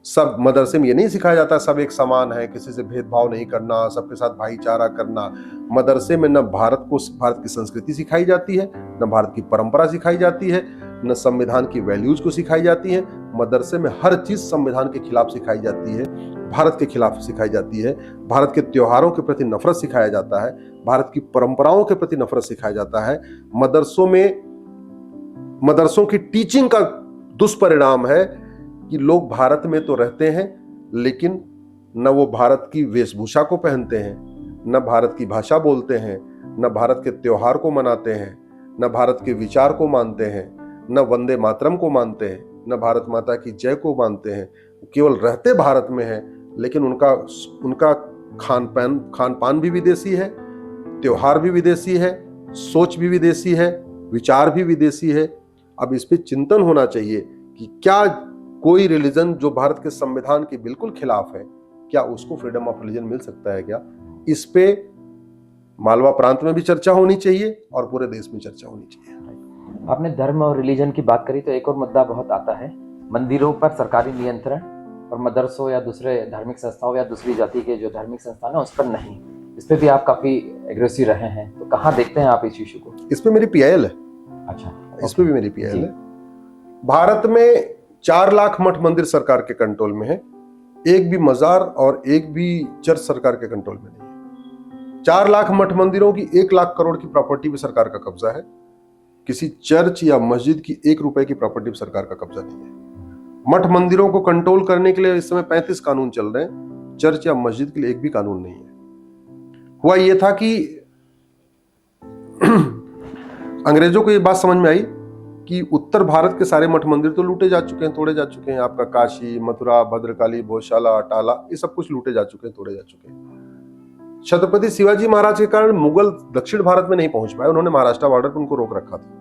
Speaker 2: सब मदरसे में ये नहीं सिखाया जाता सब एक समान है, किसी से भेदभाव नहीं करना, सबके साथ भाईचारा करना। मदरसे में न भारत की संस्कृति सिखाई जाती है, न भारत की परंपरा सिखाई जाती है, न संविधान की वैल्यूज को सिखाई जाती है। मदरसे में हर चीज संविधान के खिलाफ सिखाई जाती है, भारत के खिलाफ सिखाई जाती है। भारत के त्योहारों के प्रति नफरत सिखाया जाता है, भारत की परंपराओं के प्रति नफरत सिखाया जाता है। मदरसों की टीचिंग का दुष्परिणाम है कि लोग भारत में तो रहते हैं, लेकिन न वो भारत की वेशभूषा को पहनते हैं, न भारत की भाषा बोलते हैं, न भारत के त्योहार को मनाते हैं, न भारत के विचार को मानते हैं, न वंदे मातरम को मानते हैं, न भारत माता की जय को मानते हैं। केवल रहते भारत में है, लेकिन उनका खान पान भी विदेशी है, त्योहार भी विदेशी है, सोच भी विदेशी है, विचार भी विदेशी है। अब इस पे चिंतन होना चाहिए कि क्या कोई रिलीजन जो भारत के संविधान के बिल्कुल खिलाफ है, क्या उसको फ्रीडम ऑफ रिलीजन मिल सकता है क्या? इस पे मालवा प्रांत में भी चर्चा होनी चाहिए और पूरे देश में चर्चा होनी चाहिए।
Speaker 1: आपने धर्म और रिलीजन की बात करी, तो एक और मुद्दा बहुत आता है, मंदिरों पर सरकारी नियंत्रण और मदरसों या दूसरे धार्मिक संस्थाओं या दूसरी जाति के जो धार्मिक संस्थान है उस पर नहीं। इस पे भी आप काफी एग्रेसिव रहे हैं, तो कहाँ देखते हैं आप इस इशू को?
Speaker 2: इस पे मेरी PIL है।
Speaker 1: अच्छा,
Speaker 2: इस पे भी मेरी PIL है। भारत में 4 लाख मठ मंदिर सरकार के कंट्रोल में है, एक भी मजार और एक भी चर्च सरकार के कंट्रोल में नहीं है। 4 लाख मठ मंदिरों की 1 लाख करोड़ की प्रॉपर्टी पे सरकार का कब्जा है। किसी चर्च या मस्जिद की 1 रुपए की प्रॉपर्टी पे सरकार का कब्जा नहीं है। मठ मंदिरों को कंट्रोल करने के लिए इस समय 35 कानून चल रहे हैं, चर्च या मस्जिद के लिए एक भी कानून नहीं है। हुआ ये था कि अंग्रेजों को ये बात समझ में आई कि उत्तर भारत के सारे मठ मंदिर तो लूटे जा चुके हैं, तोड़े जा चुके हैं। आपका काशी, मथुरा, भद्रकाली, भोजशाला, अटाला, ये सब कुछ लूटे जा चुके हैं, तोड़े जा चुके हैं। छत्रपति शिवाजी महाराज के कारण मुगल दक्षिण भारत में नहीं पहुंच पाए, उन्होंने महाराष्ट्र बॉर्डर पर उनको रोक रखा था।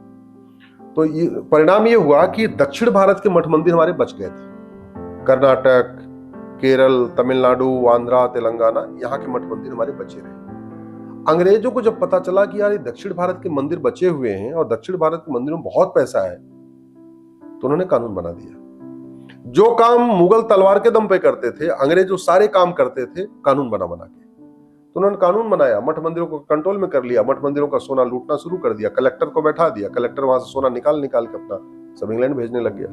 Speaker 2: तो ये परिणाम ये हुआ कि दक्षिण भारत के मठ मंदिर हमारे बच गए थे। कर्नाटक, केरल, तमिलनाडु, आंध्रा, तेलंगाना, यहाँ के मठ मंदिर हमारे बचे रहे। अंग्रेजों को जब पता चला कि यार दक्षिण भारत के मंदिर बचे हुए हैं और दक्षिण भारत के मंदिरों में बहुत पैसा है, तो उन्होंने कानून बना दिया। जो काम मुगल तलवार के दम पे करते थे, अंग्रेज वो सारे काम करते थे कानून बना बना के। तो उन्होंने कानून बनाया, मठ मंदिरों को कंट्रोल में कर लिया, मठ मंदिरों का सोना लूटना शुरू कर दिया, कलेक्टर को बैठा दिया, कलेक्टर वहां से सोना निकाल के अपना सब इंग्लैंड भेजने लग गया।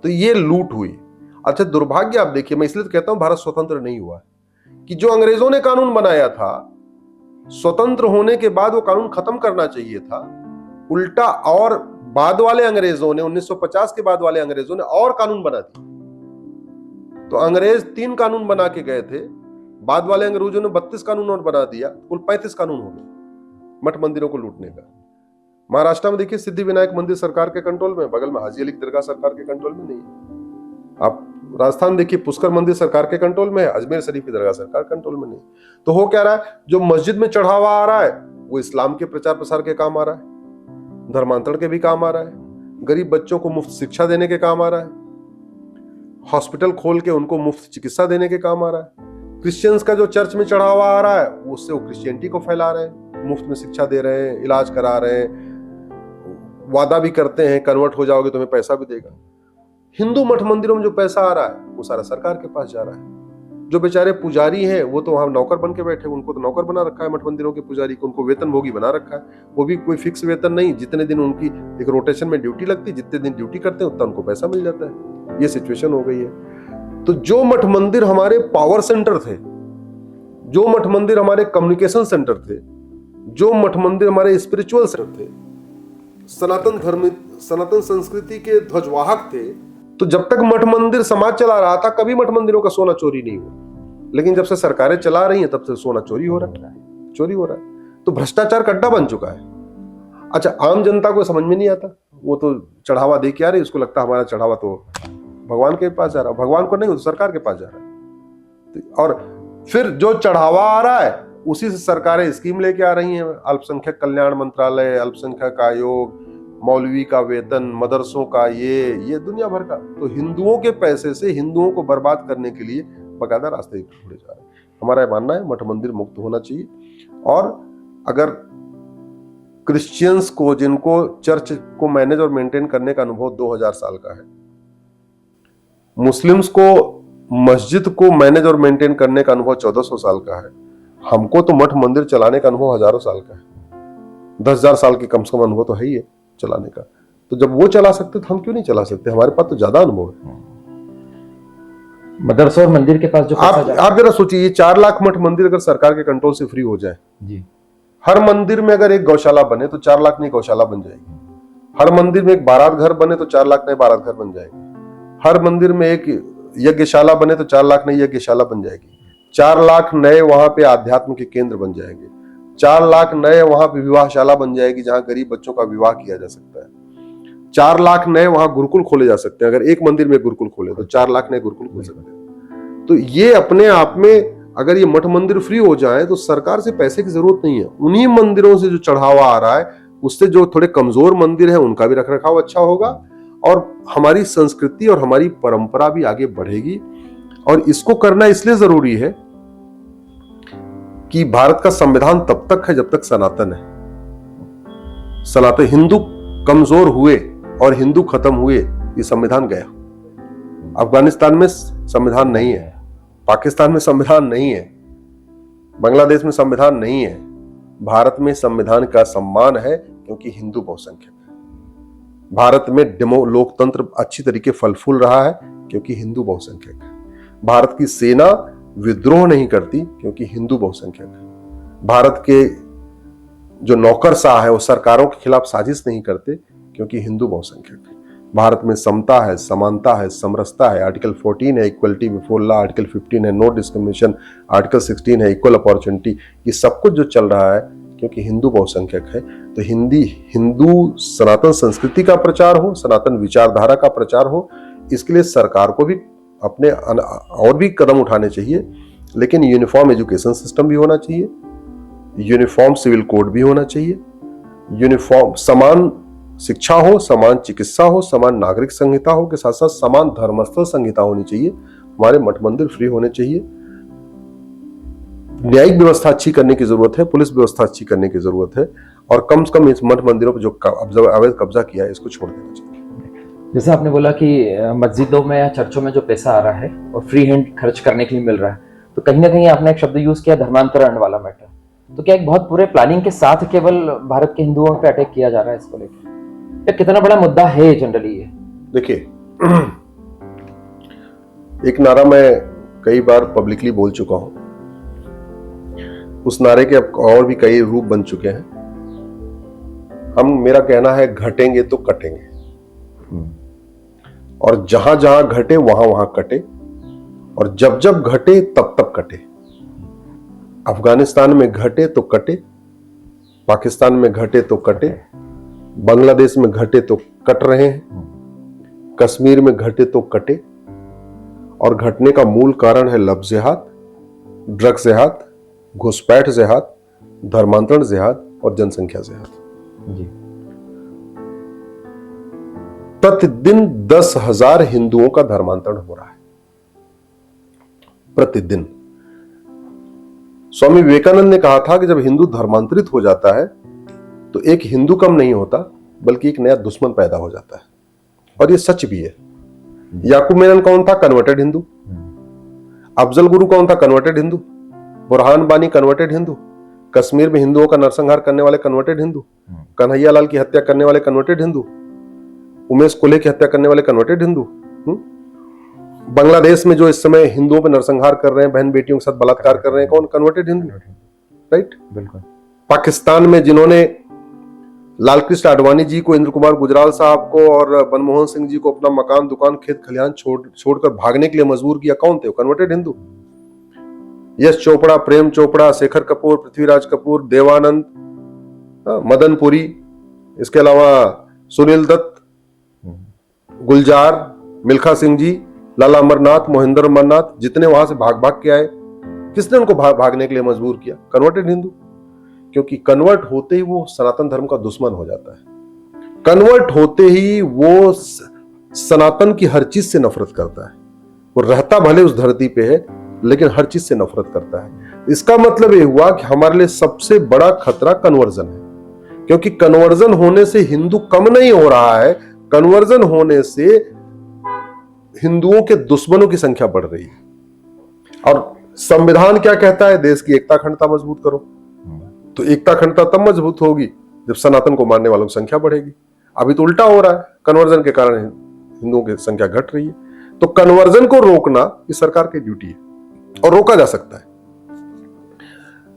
Speaker 2: तो ये लूट हुई। अच्छा, दुर्भाग्य आप देखिए, मैं इसलिए तो कहता हूं भारत स्वतंत्र नहीं हुआ कि जो अंग्रेजों ने कानून बनाया था, स्वतंत्र होने के बाद वो कानून खत्म करना चाहिए था, उल्टा और बाद वाले अंग्रेजों ने 1950 के बाद वाले अंग्रेजों ने और कानून बना दिए। तो अंग्रेज 3 कानून बना के गए थे, बाद वाले अंग्रेजों ने 32 कानून और बना दिया, कुल 35 कानून हो गए मठ मंदिरों को लूटने का। महाराष्ट्र में देखिए, सिद्धि विनायक मंदिर सरकार के कंट्रोल में, बगल में हाजी अली की दरगाह सरकार के कंट्रोल में नहीं है। आप राजस्थान देखिए, पुष्कर मंदिर सरकार के कंट्रोल में है, अजमेर शरीफ की दरगाह सरकार कंट्रोल में नहीं। तो हो क्या रहा है, जो मस्जिद में चढ़ावा आ रहा है वो इस्लाम के प्रचार प्रसार के काम आ रहा है, धर्मांतरण के भी काम आ रहा है, गरीब बच्चों को मुफ्त शिक्षा देने के काम आ रहा है, हॉस्पिटल खोल के उनको मुफ्त चिकित्सा देने के काम आ रहा है। क्रिश्चियंस का जो चर्च में चढ़ावा आ रहा है उससे वो क्रिश्चियनिटी को फैला रहे हैं, मुफ्त में शिक्षा दे रहे हैं, इलाज करा रहे हैं, वादा भी करते हैं कन्वर्ट हो जाओगे तुम्हें पैसा भी देगा। हिंदू मठ मंदिरों में जो पैसा आ रहा है वो सारा सरकार के पास जा रहा है। जो बेचारे पुजारी हैं वो तो वहां नौकर बन के बैठे, उनको तो नौकर बना रखा है मठ मंदिरों के पुजारी को, उनको वेतन भोगी बना रखा है। वो भी कोई फिक्स वेतन नहीं, जितने दिन उनकी एक रोटेशन में ड्यूटी लगती है, जितने दिन ड्यूटी करते हैं उतना उनको पैसा मिल जाता है। ये सिचुएशन हो गई है। तो जो मठ मंदिर हमारे पावर सेंटर थे, जो मठ मंदिर हमारे कम्युनिकेशन सेंटर थे, जो मठ मंदिर हमारे स्पिरिचुअल सेंटर थे, सनातन धर्म सनातन संस्कृति के ध्वजवाहक थे, तो जब तक मठ मंदिर समाज चला रहा था कभी मठ मंदिरों का सोना चोरी नहीं हुआ। लेकिन जब से सरकारें चला रही हैं तब से सोना चोरी हो रहा है। तो भ्रष्टाचार का अड्डा बन चुका है। अच्छा, आम जनता को समझ में नहीं आता, वो तो चढ़ावा दे के आ रही, उसको लगता है हमारा चढ़ावा तो भगवान के पास जा रहा है, भगवान को नहीं, तो सरकार के पास जा रहा है। और फिर जो चढ़ावा आ रहा है उसी से सरकारें स्कीम लेके आ रही हैं, अल्पसंख्यक कल्याण मंत्रालय, अल्पसंख्यक आयोग, मौलवी का वेतन, मदरसों का ये दुनिया भर का। तो हिंदुओं के पैसे से हिंदुओं को बर्बाद करने के लिए बकायदा रास्ते ढूंढे जा रहे हैं। हमारा मानना है मठ मंदिर मुक्त होना चाहिए। और अगर क्रिश्चियंस को, जिनको चर्च को मैनेज और मेंटेन करने का अनुभव 2000 साल का है, मुस्लिम्स को मस्जिद को मैनेज और मेंटेन करने का अनुभव 1400 साल का है, हमको तो मठ मंदिर चलाने का अनुभव हजारों साल का है। 10,000 साल की कम से कम अनुभव तो है ही है चलाने का। तो जब वो चला सकते तो हम क्यों नहीं चला सकते? हमारे पास तो ज्यादा अनुभव है।
Speaker 1: मदरसा और मंदिर के पास जो
Speaker 2: आप जरा सोचिए, ये 4 लाख मठ मंदिर अगर सरकार के कंट्रोल से फ्री हो जाए जी, हर मंदिर में अगर एक गौशाला बने तो 4 लाख नई गौशाला बन जाएगी। हर मंदिर में एक बारात घर बने तो 4 लाख नए बारात घर बन जाएंगे। हर मंदिर में एक यज्ञशाला बने तो 4 लाख नई यज्ञशाला बन जाएगी। 4 लाख नए वहां पे आध्यात्म के केंद्र बन जाएंगे। 4 लाख नए वहां पे विवाहशाला बन जाएगी जहां गरीब बच्चों का विवाह किया जा सकता है। 4 लाख नए वहां गुरुकुल खोले जा सकते हैं। अगर एक मंदिर में गुरुकुल खोले तो 4 लाख नए गुरुकुल खोल सकते हैं। तो ये अपने आप में, अगर ये मठ मंदिर फ्री हो जाए तो सरकार से पैसे की जरूरत नहीं है। उन्हीं मंदिरों से जो चढ़ावा आ रहा है उससे जो थोड़े कमजोर मंदिर है उनका भी रखरखाव अच्छा होगा और हमारी संस्कृति और हमारी परंपरा भी आगे बढ़ेगी। और इसको करना इसलिए जरूरी है कि भारत का संविधान तब तक है जब तक सनातन है। सनातन हिंदू कमजोर हुए और हिंदू खत्म हुए, ये संविधान गया। अफगानिस्तान में संविधान नहीं है, पाकिस्तान में संविधान नहीं है, बांग्लादेश में संविधान नहीं है। भारत में संविधान का सम्मान है क्योंकि हिंदू बहुसंख्यक है। भारत में लोकतंत्र अच्छी तरीके फल फूल रहा है क्योंकि हिंदू बहुसंख्यक है। भारत की सेना विद्रोह नहीं करती क्योंकि हिंदू बहुसंख्यक है। भारत के जो नौकरशाह है वो सरकारों के खिलाफ साजिश नहीं करते क्योंकि हिंदू बहुसंख्यक है। भारत में समता है, समानता है, समरसता है। आर्टिकल 14 है इक्वलिटी बिफोर लॉ, आर्टिकल 15 है नो डिस्क्रिमिनेशन, आर्टिकल 16 है इक्वल अपॉर्चुनिटी। ये सब कुछ जो चल रहा है क्योंकि हिंदू बहुसंख्यक है। तो हिंदू सनातन संस्कृति का प्रचार हो, सनातन विचारधारा का प्रचार हो, इसके लिए सरकार को भी अपने और भी कदम उठाने चाहिए। लेकिन यूनिफॉर्म एजुकेशन सिस्टम भी होना चाहिए, यूनिफॉर्म सिविल कोड भी होना चाहिए, यूनिफॉर्म समान शिक्षा हो, समान चिकित्सा हो, समान नागरिक संहिता हो, के साथ साथ समान धर्मस्थल संहिता होनी चाहिए। हमारे मठ मंदिर फ्री होने चाहिए। न्यायिक व्यवस्था अच्छी करने की जरूरत है, पुलिस व्यवस्था अच्छी करने की जरूरत है और कम से कम इस मठ मंदिरों पर जो अवैध कब्जा किया है इसको छोड़ देना चाहिए।
Speaker 1: जैसे आपने बोला कि मस्जिदों में या चर्चों में जो पैसा आ रहा है और फ्री हैंड खर्च करने के लिए मिल रहा है, तो कहीं ना कहीं आपने एक शब्द यूज किया धर्मांतरण वाला मैटर, तो क्या एक बहुत पूरे प्लानिंग के साथ केवल भारत के हिंदुओं पे अटैक किया जा रहा है इसको लेकर? ये कितना बड़ा मुद्दा है जनरली ये?
Speaker 2: देखिए, एक नारा मैं कई बार पब्लिकली बोल चुका हूं, उस नारे के अब और भी कई रूप बन चुके हैं। मेरा कहना है घटेंगे तो कटेंगे, और जहां जहां घटे वहां वहां कटे, और जब जब घटे तब तब कटे। अफगानिस्तान में घटे तो कटे, पाकिस्तान में घटे तो कटे, बांग्लादेश में घटे तो कट रहे हैं, कश्मीर में घटे तो कटे। और घटने का मूल कारण है लव जिहाद, ड्रग जिहाद, घुसपैठ जिहाद, धर्मांतरण जिहाद और जनसंख्या जिहाद। प्रतिदिन 10,000 हिंदुओं का धर्मांतरण हो रहा है, प्रतिदिन। स्वामी विवेकानंद ने कहा था कि जब हिंदू धर्मांतरित हो जाता है तो एक हिंदू कम नहीं होता, बल्कि एक नया दुश्मन पैदा हो जाता है। और ये सच भी है। याकूब मेनन कौन था? कन्वर्टेड हिंदू। अफजल गुरु कौन था? कन्वर्टेड हिंदू। बुरहान बानी कन्वर्टेड हिंदू। कश्मीर में हिंदुओं का नरसंहार करने वाले कन्वर्टेड हिंदू। कन्हैया लाल की हत्या करने वाले कन्वर्टेड हिंदू। उमेश कोल्हे की हत्या करने वाले कन्वर्टेड हिंदू। बांग्लादेश में जो इस समय हिंदुओं पर नरसंहार कर रहे हैं, बहन बेटियों के साथ बलात्कार कर रहे हैं, कौन? कन्वर्टेड हिंदू। राइट, बिल्कुल। पाकिस्तान में जिन्होंने लालकृष्ण आडवाणी जी को, इंद्र कुमार गुजराल साहब को और मनमोहन सिंह जी को अपना मकान, दुकान, खेत खलिहान छोड़कर भागने के लिए मजबूर किया, कौन थे? कन्वर्टेड हिंदू। यश चोपड़ा, प्रेम चोपड़ा, शेखर कपूर, पृथ्वीराज कपूर, देवानंद, मदन पुरी, इसके अलावा सुनील दत्त, गुलजार, मिल्खा सिंह जी, लाला अमरनाथ, मोहिंदर अमरनाथ, जितने वहां से भाग भाग के आए, किसने उनको भागने के लिए मजबूर किया? कन्वर्टेड हिंदू। क्योंकि कन्वर्ट होते ही वो सनातन धर्म का दुश्मन हो जाता है। कन्वर्ट होते ही वो सनातन की हर चीज से नफरत करता है। वो रहता भले उस धरती पे है, लेकिन हर चीज से नफरत करता है। इसका मतलब ये हुआ कि हमारे लिए सबसे बड़ा खतरा कन्वर्जन है। क्योंकि कन्वर्जन होने से हिंदू कम नहीं हो रहा है, कन्वर्जन होने से हिंदुओं के दुश्मनों की संख्या बढ़ रही है। और संविधान क्या कहता है? देश की एकता अखंडता मजबूत करो। तो एकता अखंडता तब मजबूत होगी जब सनातन को मानने वालों की संख्या बढ़ेगी। अभी तो उल्टा हो रहा है, कन्वर्जन के कारण हिंदुओं की संख्या घट रही है। तो कन्वर्जन को रोकना ये सरकार की ड्यूटी है, और रोका जा सकता है।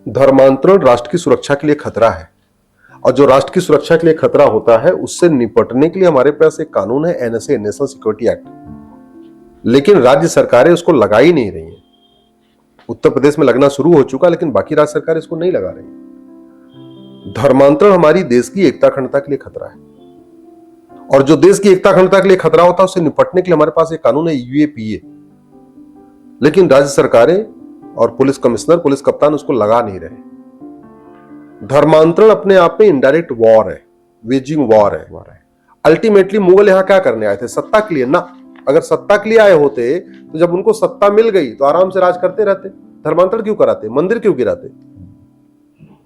Speaker 2: धर्मांतरण राष्ट्र की सुरक्षा के लिए खतरा है, और जो राष्ट्र की सुरक्षा के लिए खतरा होता है, उससे निपटने के लिए हमारे पास एक कानून है, एनएसए, नेशनल सिक्योरिटी एक्ट। लेकिन राज्य सरकारें उसको लगा ही नहीं रही हैं। उत्तर प्रदेश में लगना शुरू हो चुका, लेकिन बाकी राज्य सरकारें इसको नहीं लगा रही। धर्मांतरण हमारी देश की एकता अखंडता के लिए खतरा है, और जो देश की एकता अखंडता के लिए खतरा होता है, उससे निपटने के लिए हमारे पास एक कानून है, यूएपीए। लेकिन राज्य सरकारें और पुलिस कमिश्नर, पुलिस कप्तान उसको लगा नहीं रहे। धर्मांतरण अपने आप में इनडायरेक्ट वॉर है, वेजिंग वॉर है। अल्टीमेटली मुगल यहां क्या करने आए थे? सत्ता के लिए ना। अगर सत्ता के लिए आए होते तो जब उनको सत्ता मिल गई तो आराम से राज करते रहते। धर्मांतरण क्यों कराते? मंदिर क्यों गिराते?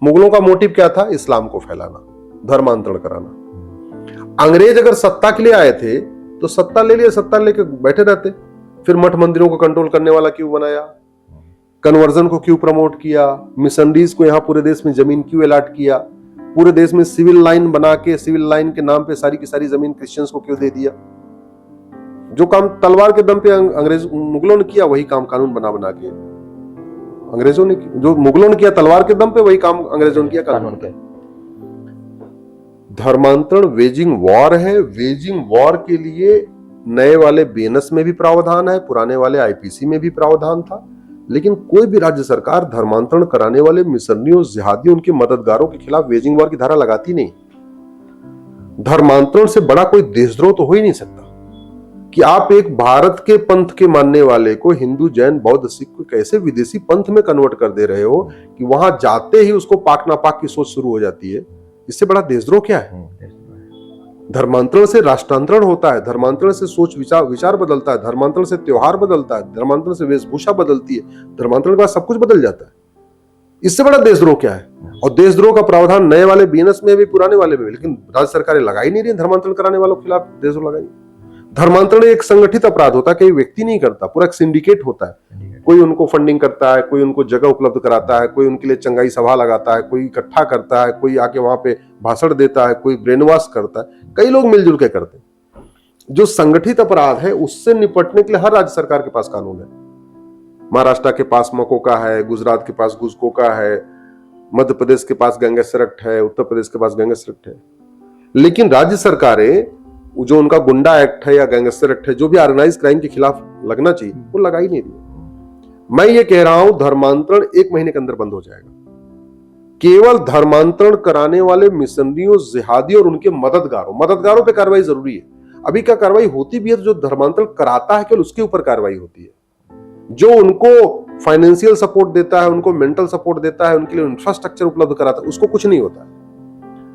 Speaker 2: मुगलों का मोटिव क्या था? इस्लाम को फैलाना, धर्मांतरण कराना। अंग्रेज अगर सत्ता के लिए आए थे तो सत्ता ले लिया, सत्ता लेके बैठे रहते। फिर मठ मंदिरों को कंट्रोल करने वाला क्यों बनाया? कन्वर्जन को क्यों प्रमोट किया? मिशनरीज को यहां पूरे देश में जमीन क्यों अलॉट किया? पूरे देश में सिविल लाइन बना के, सिविल लाइन के नाम पे सारी की सारी जमीन क्रिश्चियंस को क्यों दे दिया? जो काम तलवार के दम पे अंग्रेज मुगलों ने किया, वही काम कानून बना बना के अंग्रेजों ने, जो मुगलों ने किया तलवार के दम पे, वही काम अंग्रेजों ने किया कानून पे। धर्मांतरण वेजिंग वॉर है। वेजिंग वॉर के लिए नए वाले बीएनएस में भी प्रावधान है, पुराने वाले आईपीसी में भी प्रावधान था, लेकिन कोई भी राज्य सरकार धर्मांतरण कराने वाले मिशनरियों, जिहादियों, उनके मददगारों के खिलाफ वेजिंग वॉर की धारा लगाती नहीं। धर्मांतरण से बड़ा कोई देशद्रोह तो हो ही नहीं सकता कि आप एक भारत के पंथ के मानने वाले को हिंदू, जैन, बौद्ध, सिख को कैसे विदेशी पंथ में कन्वर्ट कर दे रहे हो कि वहां जाते ही उसको पाक नापाक की सोच शुरू हो जाती है। इससे बड़ा देशद्रोह क्या है? धर्मांतरण से राष्ट्रांतरण होता है, धर्मांतरण से सोच विचार बदलता है, धर्मांतरण से त्योहार बदलता है, धर्मांतरण से वेशभूषा बदलती है, धर्मांतरण के बाद सब कुछ बदल जाता है। इससे बड़ा देशद्रोह क्या है? और देशद्रोह का प्रावधान नए वाले बीएनएस में भी, पुराने वाले में भी, लेकिन राज्य सरकारें लगा ही नहीं रही धर्मांतरण कराने वालों के खिलाफ देशद्रोह लगाई। धर्मांतरण एक संगठित अपराध होता है, कई व्यक्ति नहीं करता, पूरा एक सिंडिकेट होता है। कोई उनको फंडिंग करता है, कोई उनको जगह उपलब्ध कराता है, कोई उनके लिए चंगाई सभा लगाता है, कोई इकट्ठा करता है, कोई आके वहां पे भाषण देता है, कोई ब्रेन वॉश करता है, कई लोग मिलजुल के करते हैं। जो संगठित अपराध है उससे निपटने के लिए हर राज्य सरकार के पास कानून है। महाराष्ट्र के पास मकोका है, गुजरात के पास गुजकोका है, मध्य प्रदेश के पास गैंगस्टर एक्ट है, उत्तर प्रदेश के पास गैंगस्टर एक्ट है। लेकिन राज्य सरकारें जो उनका गुंडा एक्ट है या गैंगस्टर एक्ट है, जो भी ऑर्गेनाइज क्राइम के खिलाफ लगना चाहिए, वो लगा ही नहीं रही। मैं ये कह रहा हूं धर्मांतरण 1 महीने के अंदर बंद हो जाएगा। केवल धर्मांतरण कराने वाले मिशनरियों, जिहादियों और उनके मददगारों पे कार्रवाई जरूरी है। अभी क्या कार्रवाई होती भी है तो जो धर्मांतरण कराता है केवल उसके ऊपर कार्रवाई होती है। जो उनको फाइनेंशियल सपोर्ट देता है, उनको मेंटल सपोर्ट देता है, उनके लिए इंफ्रास्ट्रक्चर उपलब्ध कराता है, उसको कुछ नहीं होता।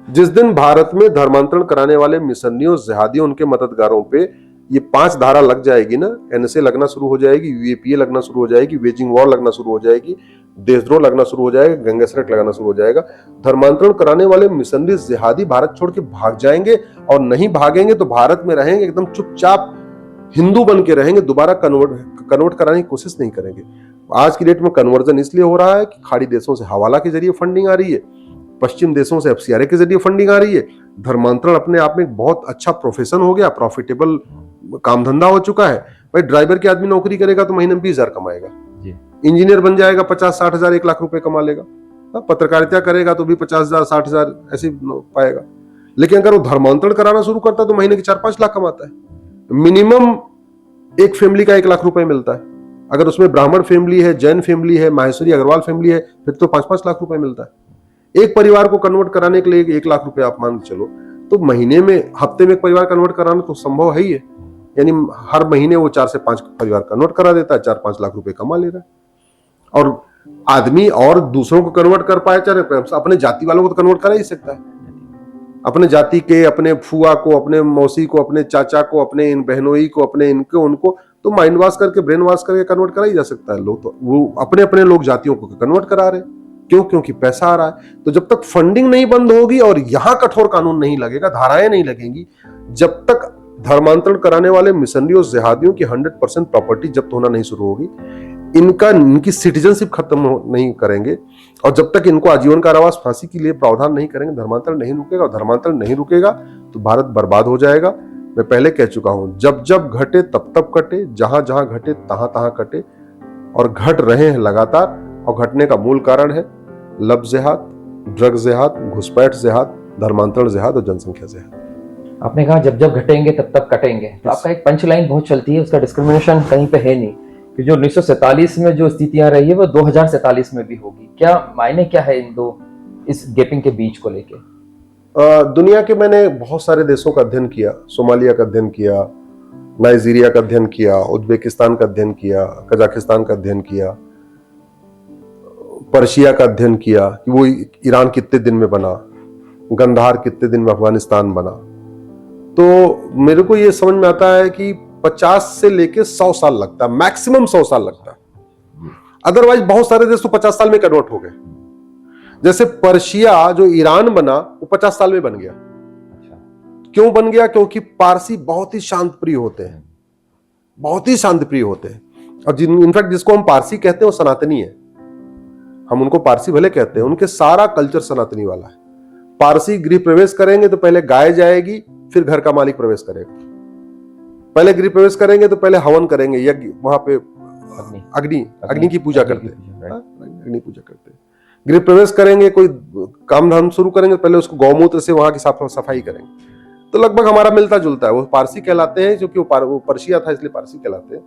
Speaker 2: जिस दिन भारत में धर्मांतरण कराने वाले मिशनरियों, जिहादियों, उनके मददगारों पे ये 5 धारा लग जाएगी ना, एनएसए लगना शुरू हो जाएगी, यूएपीए लगना शुरू हो जाएगी, वेजिंग वॉर लगना शुरू हो जाएगी, देशद्रोह लगना शुरू हो जाएगा, गैंगस्टर एक्ट लगाना शुरू हो जाएगा। धर्मांतरण कराने वाले मिशनरी, जिहादी भारत छोड़ के भाग जाएंगे, और नहीं भागेंगे तो भारत में रहेंगे, एकदम चुपचाप हिंदू बन के रहेंगे, दोबारा कन्वर्ट कराने की कोशिश नहीं करेंगे। आज की डेट में कन्वर्जन इसलिए हो रहा है कि खाड़ी देशों से हवाला के जरिए फंडिंग आ रही है, पश्चिम देशों से एफसीआरए के जरिए फंडिंग आ रही है। धर्मांतरण अपने आप में एक बहुत अच्छा प्रोफेशन हो गया, प्रॉफिटेबल काम धंधा हो चुका है। भाई ड्राइवर के आदमी नौकरी करेगा तो महीने में 20,000 कमाएगा, इंजीनियर बन जाएगा 50-60 हजार 1 लाख रुपए कमा लेगा, पत्रकारिता करेगा तो भी 50,000 60,000 ऐसे पाएगा। लेकिन अगर वो धर्मांतरण कराना शुरू करता है तो महीने के 4-5 लाख कमाता है। मिनिमम एक फैमिली का 1 लाख रुपए मिलता है। अगर उसमें ब्राह्मण फैमिली है, जैन फैमिली है, माहेश्वरी अग्रवाल फैमिली है, फिर तो 5-5 लाख रुपए मिलता है। एक परिवार को कन्वर्ट कराने के लिए 1 लाख रुपए आप मान के चलो, तो महीने में, हफ्ते में एक परिवार कन्वर्ट कराना तो संभव है ही है। यानी हर महीने वो 4 से 5 परिवार कन्वर्ट करा देता है, 4-5 लाख रुपए कमा ले रहा है। और आदमी और दूसरों को कन्वर्ट कर पाए, चाहे अपने जाति वालों को तो कन्वर्ट करा ही सकता है। अपने जाति के, अपने फुआ को, अपने मौसी को, अपने चाचा को, अपने इन बहनोई को, अपने इनको, उनको तो माइंड वॉश करके, ब्रेन वॉश करके कन्वर्ट करा ही जा सकता है। लोग तो वो अपने अपने लोग जातियों को कन्वर्ट करा रहे, क्यों? क्योंकि पैसा आ रहा है। तो जब तक फंडिंग नहीं बंद होगी और यहां कठोर कानून नहीं लगेगा, धाराएं नहीं लगेंगी, जब तक धर्मांतरण कराने वाले मिशनरियों, जिहादियों की 100% प्रॉपर्टी जब्त होना नहीं शुरू होगी, इनकी सिटीजनशिप खत्म नहीं करेंगे, और जब तक इनको आजीवन कारावास, फांसी के लिए प्रावधान नहीं करेंगे, धर्मांतरण नहीं रुकेगा। और धर्मांतरण नहीं रुकेगा तो भारत बर्बाद हो जाएगा। मैं पहले कह चुका हूं, जब जब घटे तब तब कटे, जहां जहां घटे तहां तहां कटे, और घट रहे हैं लगातार। और घटने का मूल कारण है लब जिहाद, ड्रग जिहाद, घुसपैठ जिहाद, धर्मांतरण जिहाद और जनसंख्या जिहाद।
Speaker 1: आपने कहा जब जब घटेंगे तब तब कटेंगे, तो आपका एक पंच लाइन बहुत चलती है, उसका डिस्क्रिमिनेशन कहीं पे है नहीं, कि जो 1947 में जो स्थितियां रही है वो 2047 में भी होगी। क्या मायने क्या है इन दो, इस गैपिंग के बीच को लेके?
Speaker 2: दुनिया के मैंने बहुत सारे देशों का अध्ययन किया, सोमालिया का अध्ययन किया, नाइजीरिया का अध्ययन किया, उज्बेकिस्तान का अध्ययन किया, कजाकिस्तान का अध्ययन किया, पर्शिया का अध्ययन किया कि वो ईरान कितने दिन में बना, गंधार कितने दिन में अफगानिस्तान बना। तो मेरे को ये समझ में आता है कि 50 से लेके 100 साल लगता है, मैक्सिमम 100 साल लगता है। अदरवाइज बहुत सारे देश तो 50 साल में कन्वर्ट हो गए। जैसे पर्शिया जो ईरान बना वो 50 साल में बन गया। क्यों बन गया? क्योंकि पारसी बहुत ही शांत प्रिय होते हैं, बहुत ही शांत प्रिय होते हैं। और इनफैक्ट जिसको हम पारसी कहते हैं वो सनातनी है। हम उनको पारसी भले कहते हैं, उनके सारा कल्चर सनातनी वाला है। पारसी गृह प्रवेश करेंगे तो पहले गाय जाएगी, फिर घर का मालिक प्रवेश करेगा। पहले गृह प्रवेश करेंगे तो पहले हवन करेंगे, यज्ञ, वहां पे अग्नि की पूजा करते हैं, अग्नि पूजा करते हैं। गृह प्रवेश करेंगे, कोई काम धाम शुरू करेंगे, पहले उसको गौमूत्र से वहां की सफाई करेंगे। तो लगभग हमारा मिलता जुलता है। वो पारसी कहलाते हैं, क्योंकि वो पर्शिया था इसलिए पारसी कहलाते हैं,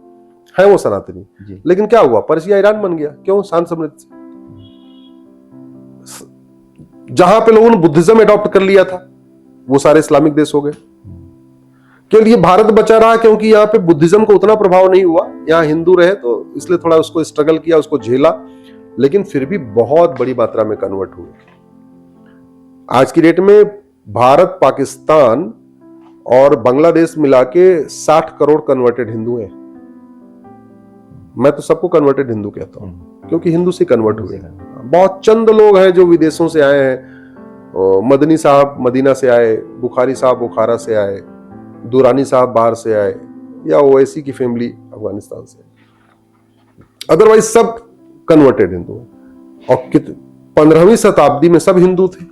Speaker 2: है वो सनातनी। लेकिन क्या हुआ, पर्शिया ईरान बन गया। क्यों? शांत समृद्ध से। जहां पे लोगों ने बुद्धिज्म एडॉप्ट कर लिया था वो सारे इस्लामिक देश हो गए। केवल ये भारत बचा रहा क्योंकि यहाँ पे बुद्धिज्म को उतना प्रभाव नहीं हुआ, यहाँ हिंदू रहे तो इसलिए थोड़ा उसको स्ट्रगल किया, उसको झेला, लेकिन फिर भी बहुत बड़ी मात्रा में कन्वर्ट हुए। आज की डेट में भारत, पाकिस्तान और बांग्लादेश मिला के 60 करोड़ कन्वर्टेड हिंदू हैं। मैं तो सबको कन्वर्टेड हिंदू कहता हूं, क्योंकि हिंदू से कन्वर्ट हुए हैं। बहुत चंद लोग हैं जो विदेशों से आए हैं। मदनी साहब मदीना से आए, बुखारी साहब बुखारा से आए, दुरानी साहब बाहर से आए, या ओवैसी की फैमिली अफगानिस्तान से। अदरवाइज सब कन्वर्टेड हिंदू है। और 15वीं शताब्दी में सब हिंदू थे।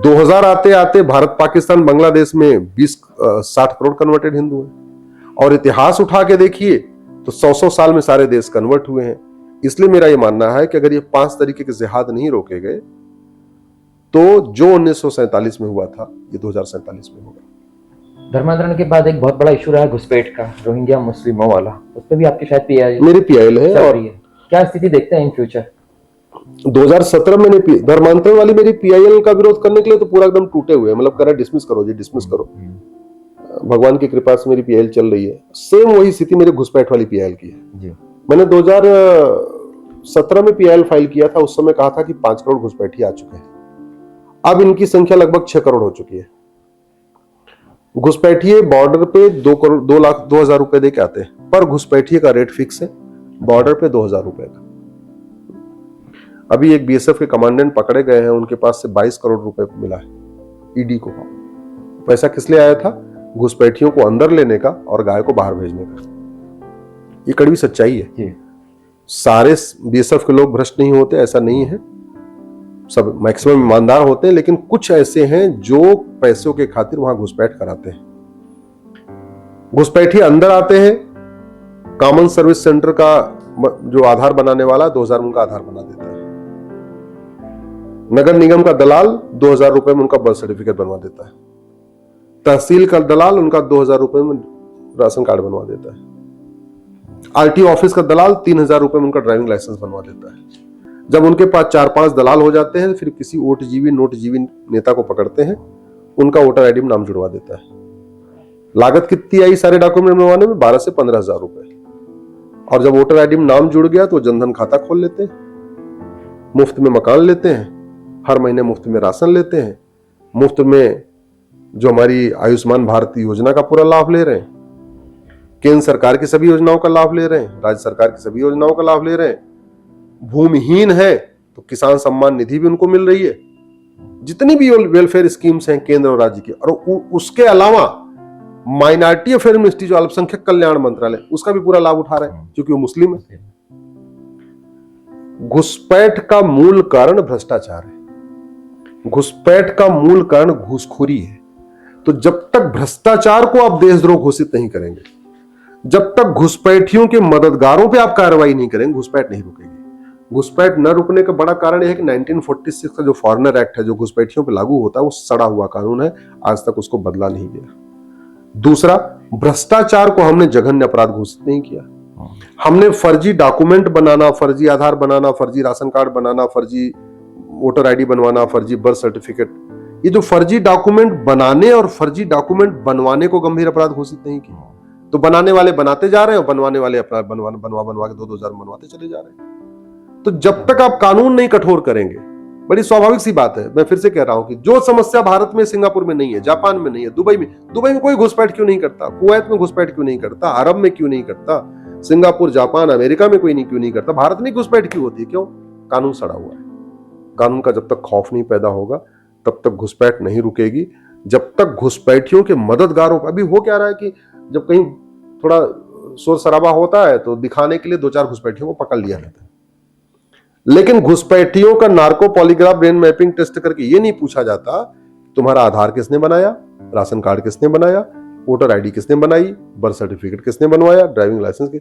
Speaker 2: 2000 आते आते भारत, पाकिस्तान, बांग्लादेश में 60 करोड़ कन्वर्टेड हिंदू हैं। और इतिहास उठा के देखिए तो 100 साल में सारे देश कन्वर्ट हुए हैं। इसलिए मेरा यह मानना है कि अगर ये 5 तरीके के जिहाद नहीं रोके गए तो जो 1947 में हुआ था ये 2047 में होगा।
Speaker 1: धर्मांतरण के बाद एक बहुत बड़ा इशू रहा घुसपैठ का, रोहिंग्या मुस्लिमों वाला, उस पर भी आपकी शायद पीआईएल,
Speaker 2: मेरी पीआईएल है। और
Speaker 1: क्या स्थिति देखते हैं इन फ्यूचर?
Speaker 2: 2017 में धर्मांतरण वाली मेरी पीआईएल का विरोध करने के लिए तो पूरा एकदम टूटे हुए, मतलब कह रहा डिसमिस करो जी, डिसमिस करो। भगवान की कृपा से मेरी पीआईएल चल रही है। सेम वही स्थिति मेरी घुसपैठ वाली पीआईएल की है जी। मैंने 2017 में पीआईएल फाइल किया था, उस समय कहा था कि 5 करोड़ घुसपैठी आ चुके हैं। अब इनकी संख्या लगभग 6 करोड़ हो चुकी है। घुसपैठिए बॉर्डर पे 2,02,00,000 रुपए दे के आते हैं, पर घुसपैठिए का रेट फिक्स है, बॉर्डर पे 2,000 रुपए का। अभी एक बीएसएफ के कमांडेंट पकड़े गए हैं, उनके पास से 22 करोड़ रुपए मिला है ईडी को। पैसा किस लिए आया था? घुसपैठियों को अंदर लेने का और गाय को बाहर भेजने का। ये कड़वी सच्चाई है। सारे बीएसएफ के लोग भ्रष्ट नहीं होते, ऐसा नहीं है, सब मैक्सिमम ईमानदार होते हैं, लेकिन कुछ ऐसे हैं जो पैसों के खातिर वहां घुसपैठ कराते हैं। घुसपैठी अंदर आते हैं, कॉमन सर्विस सेंटर का जो आधार बनाने वाला 2,000 में उनका आधार बना देता है। नगर निगम का दलाल 2,000 रुपए में उनका बर्थ सर्टिफिकेट बनवा देता है। तहसील का दलाल उनका 2,000 रुपए में राशन कार्ड बनवा देता है। आरटीओ ऑफिस का दलाल 3,000 रुपए में उनका ड्राइविंग लाइसेंस बनवा देता है। जब उनके पास 4-5 दलाल हो जाते हैं, फिर किसी ओटजीवी नोटजीवी नेता को पकड़ते हैं, उनका वोटर आईडी में नाम जुड़वा देता है। लागत कितनी आई सारे डॉक्यूमेंट बनवाने में? 12 से 15,000 रुपए। और जब वोटर आईडी में नाम जुड़ गया तो जनधन खाता खोल लेते हैं, मुफ्त में मकान लेते हैं, हर महीने मुफ्त में राशन लेते हैं, मुफ्त में जो हमारी आयुष्मान भारत योजना का पूरा लाभ ले रहे हैं, केंद्र सरकार की सभी योजनाओं का लाभ ले रहे हैं, राज्य सरकार की सभी योजनाओं का लाभ ले रहे हैं। भूमिहीन है तो किसान सम्मान निधि भी उनको मिल रही है। जितनी भी वेलफेयर स्कीम्स हैं केंद्र और राज्य की, और उसके अलावा माइनॉरिटी अफेयर मिनिस्ट्री जो अल्पसंख्यक कल्याण मंत्रालय, उसका भी पूरा लाभ उठा रहे हैं क्योंकि वो मुस्लिम है। घुसपैठ का मूल कारण भ्रष्टाचार है, घुसपैठ का मूल कारण घूसखोरी है। तो जब तक भ्रष्टाचार को आप देशद्रोह घोषित नहीं करेंगे, जब तक घुसपैठियों के मददगारों पे आप कार्रवाई नहीं करेंगे, घुसपैठ नहीं रुकेगी। घुसपैठ न रुकने का बड़ा कारण यह है कि 1946 का जो फॉरेनर एक्ट है जो घुसपैठियों पे लागू होता है, वो सड़ा हुआ कानून है, आज तक उसको बदला नहीं गया। दूसरा, भ्रष्टाचार को हमने जघन्य अपराध घोषित नहीं किया। हमने फर्जी डॉक्यूमेंट बनाना, फर्जी आधार बनाना, फर्जी राशन कार्ड बनाना, फर्जी वोटर आईडी बनवाना, फर्जी बर्थ सर्टिफिकेट, ये जो फर्जी डॉक्यूमेंट बनाने और फर्जी डॉक्यूमेंट बनवाने को गंभीर अपराध घोषित नहीं किया। तो बनाने वाले बनाते जा रहे हैं और बनवाने वाले अपराध बनवा के 2,000 बनवाते चले जा रहे हैं। तो जब तक आप कानून नहीं कठोर करेंगे, बड़ी स्वाभाविक सी बात है, मैं फिर से कह रहा हूं कि जो समस्या भारत में, सिंगापुर में नहीं है, जापान में नहीं है, दुबई में कोई घुसपैठ क्यों नहीं करता, कुवैत में घुसपैठ क्यों नहीं करता, अरब में क्यों नहीं करता, सिंगापुर, जापान, अमेरिका में कोई क्यों नहीं करता, भारत में घुसपैठ क्यों होती है? क्यों? कानून सड़ा हुआ है। कानून का जब तक खौफ नहीं पैदा होगा तब तक घुसपैठ नहीं रुकेगी। जब तक घुसपैठियों के मददगारों, अभी हो क्या रहा है कि जब कहीं थोड़ा शोर शराबा होता है तो दिखाने के लिए 2-4 घुसपैठियों को पकड़ लिया जाता है, लेकिन घुसपैठियों का narco polygraph brain mapping test करके ये नहीं पूछा जाता तुम्हारा आधार किसने बनाया, राशन कार्ड किसने बनाया, वोटर आईडी किसने बनाई, बर्थ सर्टिफिकेट किसने बनवाया, ड्राइविंग लाइसेंस के।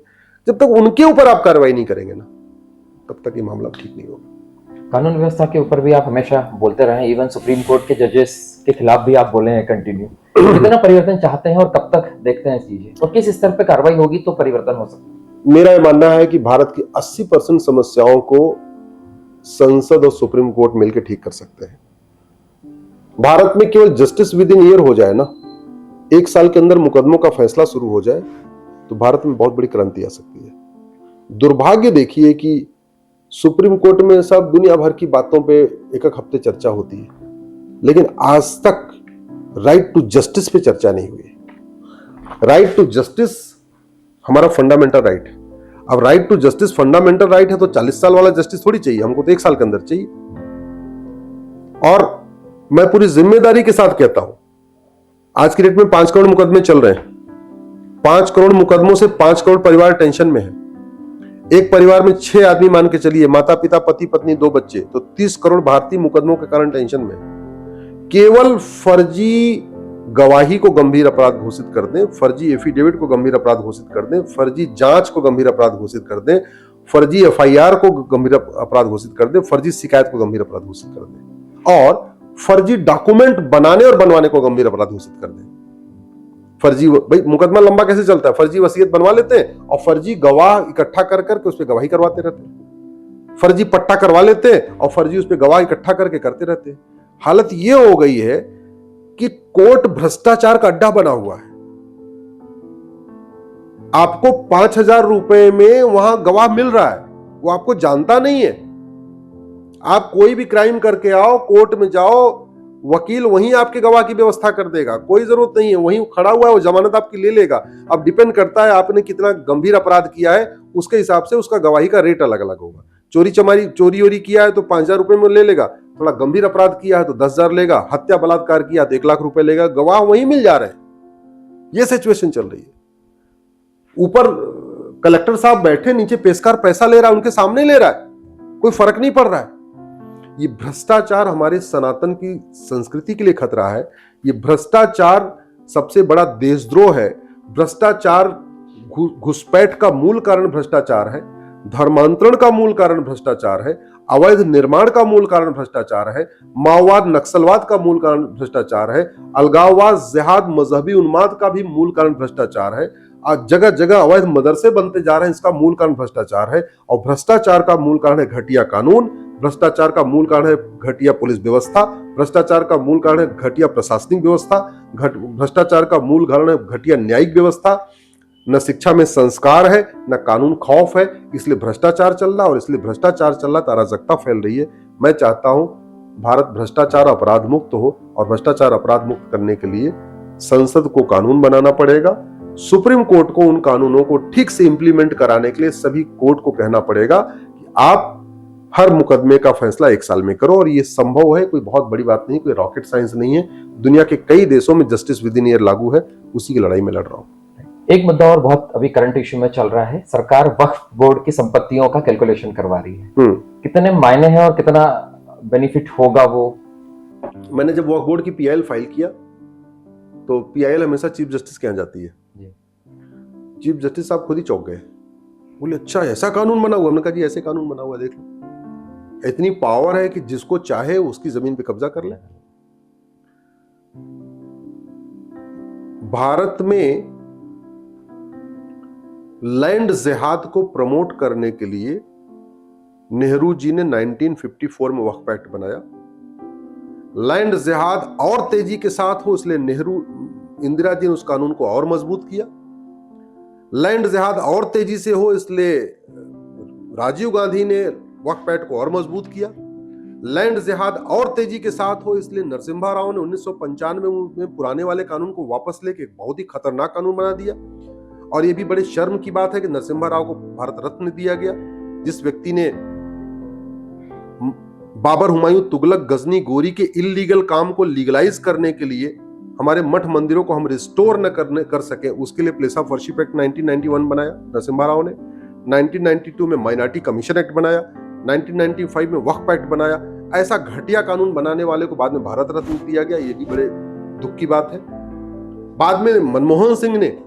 Speaker 2: जब तक उनके ऊपर आप कार्रवाई नहीं करेंगे ना, तब तक ये मामला ठीक नहीं होगा।
Speaker 1: कानून व्यवस्था के ऊपर भी आप हमेशा बोलते रहे, इवन सुप्रीम कोर्ट के जजेस के खिलाफ भी आप बोले हैं कंटिन्यू। कितना परिवर्तन चाहते हैं और कब तक देखते हैं चीजें, और किस स्तर पे कार्रवाई होगी तो परिवर्तन हो सकता है?
Speaker 2: मेरा यह मानना है कि भारत की 80% समस्याओं को संसद और सुप्रीम कोर्ट मिलकर ठीक कर सकते हैं। भारत में केवल जस्टिस विद इन ईयर हो जाए ना, 1 साल के अंदर मुकदमों का फैसला शुरू हो जाए, तो भारत में बहुत बड़ी क्रांति आ सकती है। दुर्भाग्य देखिए कि सुप्रीम कोर्ट में सब दुनिया भर की बातों पे एक हफ्ते चर्चा होती है, लेकिन आज तक राइट टू जस्टिस पे चर्चा नहीं हुई। राइट टू जस्टिस हमारा फंडामेंटल राइट है। अब right to justice fundamental right है तो 40 साल वाला जस्टिस थोड़ी चाहिए, हमको तो 1 साल के अंदर चाहिए। और मैं पूरी जिम्मेदारी के साथ कहता हूं, आज की डेट में 5 करोड़ मुकदमे चल रहे हैं। 5 करोड़ मुकदमों से 5 करोड़ परिवार टेंशन में है। एक परिवार में 6 आदमी मान के चलिए, माता पिता पति पत्नी 2 बच्चे, तो 30 करोड़ भारतीय मुकदमों के कारण टेंशन में। केवल फर्जी गवाही को गंभीर अपराध घोषित कर दें, फर्जी एफिडेविट को गंभीर अपराध घोषित कर दें, फर्जी जांच को गंभीर अपराध घोषित कर दें, फर्जी एफआईआर को गंभीर अपराध घोषित कर दें, फर्जी शिकायत को गंभीर अपराध घोषित कर दें, और फर्जी डॉक्यूमेंट बनाने और बनवाने को गंभीर अपराध घोषित कर दें। फर्जी, भाई मुकदमा लंबा कैसे चलता है, फर्जी वसीयत बनवा लेते हैं और फर्जी गवाह इकट्ठा कर करके उस पर गवाही करवाते रहते हैं, फर्जी पट्टा करवा लेते हैं और फर्जी उस पर गवाह इकट्ठा करके करते रहते हैं। हालत यह हो गई है कि कोर्ट भ्रष्टाचार का अड्डा बना हुआ है। आपको 5,000 रुपए में वहां गवाह मिल रहा है, वो आपको जानता नहीं है। आप कोई भी क्राइम करके आओ, कोर्ट में जाओ, वकील वहीं आपके गवाह की व्यवस्था कर देगा, कोई जरूरत नहीं है, वहीं खड़ा हुआ है, वो जमानत आपकी ले लेगा। अब डिपेंड करता है आपने कितना गंभीर अपराध किया है, उसके हिसाब से उसका गवाही का रेट अलग अलग होगा। चोरी वोरी किया है तो 5,000 रुपए में ले लेगा, थोड़ा गंभीर अपराध किया है तो 10,000 लेगा, हत्या बलात्कार किया तो 1,00,000 रुपए लेगा, गवाह वहीं मिल जा रहे हैं। यह सिचुएशन चल रही है। ऊपर कलेक्टर साहब बैठे, नीचे पेशकार पैसा ले रहा है, उनके सामने ले रहा है, कोई फर्क नहीं पड़ रहा है। ये भ्रष्टाचार हमारे सनातन की संस्कृति के लिए खतरा है। ये भ्रष्टाचार सबसे बड़ा देशद्रोह है। भ्रष्टाचार, घुसपैठ का मूल कारण भ्रष्टाचार है, धर्मांतरण का मूल कारण भ्रष्टाचार है, अवैध निर्माण का मूल कारण भ्रष्टाचार है, माओवाद नक्सलवाद का मूल कारण भ्रष्टाचार है, अलगाववाद, जिहाद, मजहबी उन्माद का भी मूल कारण भ्रष्टाचार है। आज जगह जगह अवैध मदरसे बनते जा रहे हैं, इसका मूल कारण भ्रष्टाचार है। और भ्रष्टाचार का मूल कारण है घटिया कानून, भ्रष्टाचार का मूल कारण है घटिया पुलिस व्यवस्था, भ्रष्टाचार का मूल कारण है घटिया प्रशासनिक व्यवस्था, भ्रष्टाचार का मूल कारण है घटिया न्यायिक व्यवस्था। न शिक्षा में संस्कार है, न कानून खौफ है, इसलिए भ्रष्टाचार चल रहा, और इसलिए भ्रष्टाचार चल रहा तो अराजकता फैल रही है। मैं चाहता हूं भारत भ्रष्टाचार अपराध मुक्त हो, और भ्रष्टाचार अपराध मुक्त करने के लिए संसद को कानून बनाना पड़ेगा। सुप्रीम कोर्ट को उन कानूनों को ठीक से इंप्लीमेंट कराने के लिए सभी कोर्ट को कहना पड़ेगा कि आप हर मुकदमे का फैसला 1 साल में करो, और ये संभव है, कोई बहुत बड़ी बात नहीं, कोई रॉकेट साइंस नहीं है। दुनिया के कई देशों में जस्टिस विद इन ईयर लागू है, उसी की लड़ाई में लड़ रहा हूं।
Speaker 1: एक मुद्दा और बहुत अभी करंट इश्यू में चल रहा है, सरकार वक्फ बोर्ड की संपत्तियों का कैलकुलेशन करवा रही है। कितने मायने हैं और कितना बेनिफिट होगा वो?
Speaker 2: मैंने जब वक्फ बोर्ड की पीआईएल फाइल किया तो पीआईएल हमेशा चीफ जस्टिस के यहाँ जाती है। चीफ जस्टिस साहब खुद ही चौंक गए, बोले अच्छा ऐसा कानून बना हुआ? हमने कहा जी ऐसे कानून बना हुआ, देख लो। इतनी पावर है कि जिसको चाहे उसकी जमीन पे कब्जा कर ले। भारत में लैंड जिहाद को प्रमोट करने के लिए नेहरू जी ने 1954 में वक्फ एक्ट बनाया। लैंड जिहाद और तेजी के साथ हो इसलिए इंदिरा जी ने उस कानून को और मजबूत किया। लैंड जिहाद और तेजी से हो इसलिए राजीव गांधी ने वक्फ एक्ट को और मजबूत किया। लैंड जिहाद और तेजी के साथ हो इसलिए नरसिम्हा राव ने 1995 में पुराने वाले कानून को वापस लेके एक बहुत ही खतरनाक कानून बना दिया। और यह भी बड़े शर्म की बात है कि नरसिम्हा राव को भारत रत्न दिया गया, जिस व्यक्ति ने बाबर, हुमायूं, तुगलक, गजनी, गोरी के इल्लीगल काम को लीगलाइज करने के लिए हमारे मठ मंदिरों को हम रिस्टोर न कर सके, उसके लिए प्लेस ऑफ वर्शिप एक्ट 1991 बनाया नरसिम्हा राव ने। 1992 में माइनॉरिटी कमीशन एक्ट बनाया, 1995 में वक्फ एक्ट बनाया। ऐसा घटिया कानून बनाने वाले को बाद में भारत रत्न दिया गया, ये भी बड़े दुख की बात है। बाद में मनमोहन सिंह ने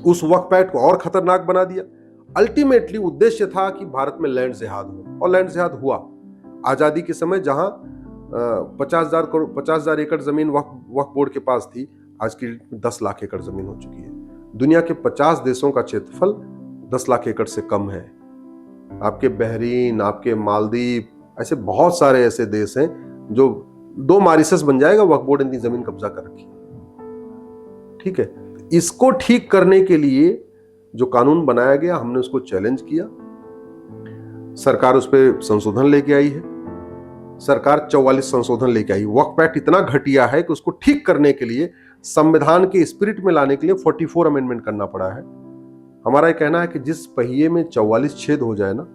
Speaker 2: उस वक्फ एक्ट को और खतरनाक बना दिया। अल्टीमेटली उद्देश्य था कि भारत में लैंड जिहाद हो, और लैंड जिहाद हुआ। आजादी के समय जहां 50,000 एकड़ जमीन वक्फ बोर्ड के पास थी, आज की 10 लाख एकड़ जमीन हो चुकी है। दुनिया के 50 देशों का क्षेत्रफल 10 लाख एकड़ से कम है। आपके बहरीन, आपके मालदीव, ऐसे बहुत सारे ऐसे देश हैं जो 2 मॉरिशस बन जाएगा वक्फ बोर्ड इतनी जमीन कब्जा कर रखी। ठीक है, इसको ठीक करने के लिए जो कानून बनाया गया, हमने उसको चैलेंज किया। सरकार उस पर संशोधन लेके आई है। सरकार 44 संशोधन लेके आई। वक्फ एक्ट इतना घटिया है कि उसको ठीक करने के लिए, संविधान के स्पिरिट में लाने के लिए 44 अमेंडमेंट करना पड़ा है। हमारा ये कहना है कि जिस पहिए में 44 छेद हो जाए ना,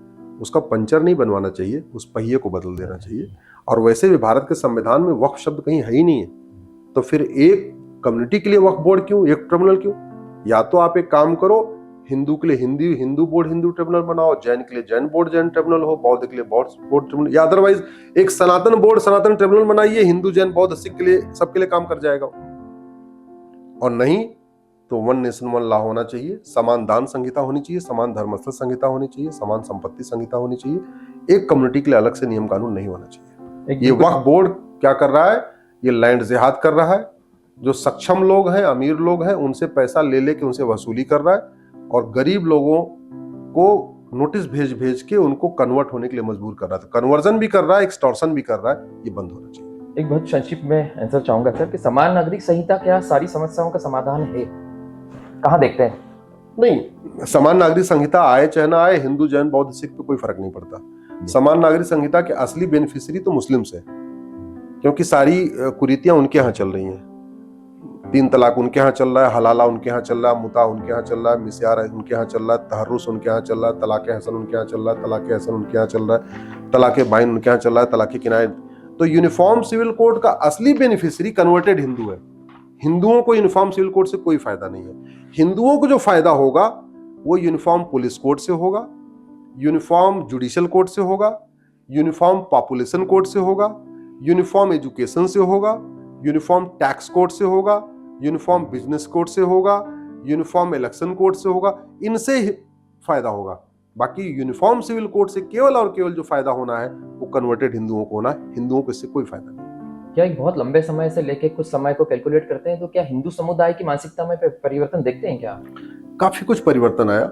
Speaker 2: उसका पंचर नहीं बनवाना चाहिए, उस पहिए को बदल देना चाहिए। और वैसे भी भारत के संविधान में वक्फ शब्द कहीं है ही नहीं है, तो फिर एक कम्युनिटी के लिए वक्फ बोर्ड क्यों, एक ट्रिब्यूनल क्यों? या तो आप एक काम करो हिंदू के लिए हिंदू बोर्ड हिंदू ट्रिब्यूनल बनाओ, जैन के लिए जैन बोर्ड जैन ट्रिब्यूनल हो, बौद्ध के लिए बोर्ड ट्रिब्यूनल, या अदरवाइज एक सनातन बोर्ड सनातन ट्रिब्यूनल बनाइए, हिंदू जैन बौद्ध सिख के लिए सबके लिए काम कर जाएगा। और नहीं तो वन नेशन वन लॉ होना चाहिए, समान दान संहिता होनी चाहिए, समान धर्मस्थल संहिता होनी चाहिए, समान संपत्ति संहिता होनी चाहिए, एक कम्युनिटी के लिए अलग से नियम कानून नहीं होना चाहिए। ये वक्फ बोर्ड क्या कर रहा है, ये लैंड जिहाद कर रहा है, जो सक्षम लोग हैं अमीर लोग हैं उनसे पैसा ले लेके उनसे वसूली कर रहा है, और गरीब लोगों को नोटिस भेज भेज के उनको कन्वर्ट होने के लिए मजबूर कर रहा है। तो कन्वर्जन भी कर रहा है, एक्सटॉर्शन भी कर रहा है, ये बंद होना चाहिए।
Speaker 1: एक बहुत संक्षिप्त में आंसर चाहूंगा सर कि समान नागरिक संहिता क्या सारी समस्याओं का समाधान है? कहाँ देखते हैं?
Speaker 2: नहीं, समान नागरिक संहिता आए चाहे ना आए, हिंदू जैन बौद्ध सिख पे कोई फर्क नहीं पड़ता। समान नागरिक संहिता के असली बेनिफिशियरी तो मुस्लिम्स है, क्योंकि सारी कुरीतियां उनके यहाँ चल रही हैं। 3 तलाक उनके यहाँ चल रहा है, हलाला उनके यहाँ चल रहा है, मुता उनके यहाँ चल रहा है, मिस्यार उनके यहाँ चल रहा है, तहर्रुस उनके यहाँ चल रहा है, तलाक़े हसन उनके यहाँ चल रहा है, तलाक़े हसन उनके यहाँ चल रहा है, तलाक़े बाइन उनके यहाँ चल रहा है, तलाक़े किनाए। तो यूनिफॉर्म सिविल कोड का असली बेनिफिशियरी कन्वर्टेड हिंदू है। हिंदुओं को यूनिफॉर्म सिविल कोड से कोई फायदा नहीं है। हिंदुओं को जो फायदा होगा वो यूनिफॉर्म पुलिस कोड से होगा, यूनिफॉर्म जुडिशियल कोड से होगा, यूनिफॉर्म पॉपुलेशन कोड से होगा, यूनिफॉर्म एजुकेशन से होगा, यूनिफॉर्म टैक्स कोड से होगा, यूनिफॉर्म बिजनेस कोड से होगा, यूनिफॉर्म इलेक्शन कोड से होगा, इनसे ही फायदा होगा। बाकी यूनिफॉर्म सिविल कोड से केवल और केवल जो फायदा होना है वो कन्वर्टेड हिंदुओं को होना है, हिंदुओं को इससे कोई फायदा नहीं।
Speaker 1: क्या एक बहुत लंबे समय से लेके कुछ समय को कैलकुलेट करते हैं तो क्या हिंदू समुदाय की मानसिकता में परिवर्तन देखते हैं क्या?
Speaker 2: काफी कुछ परिवर्तन आया।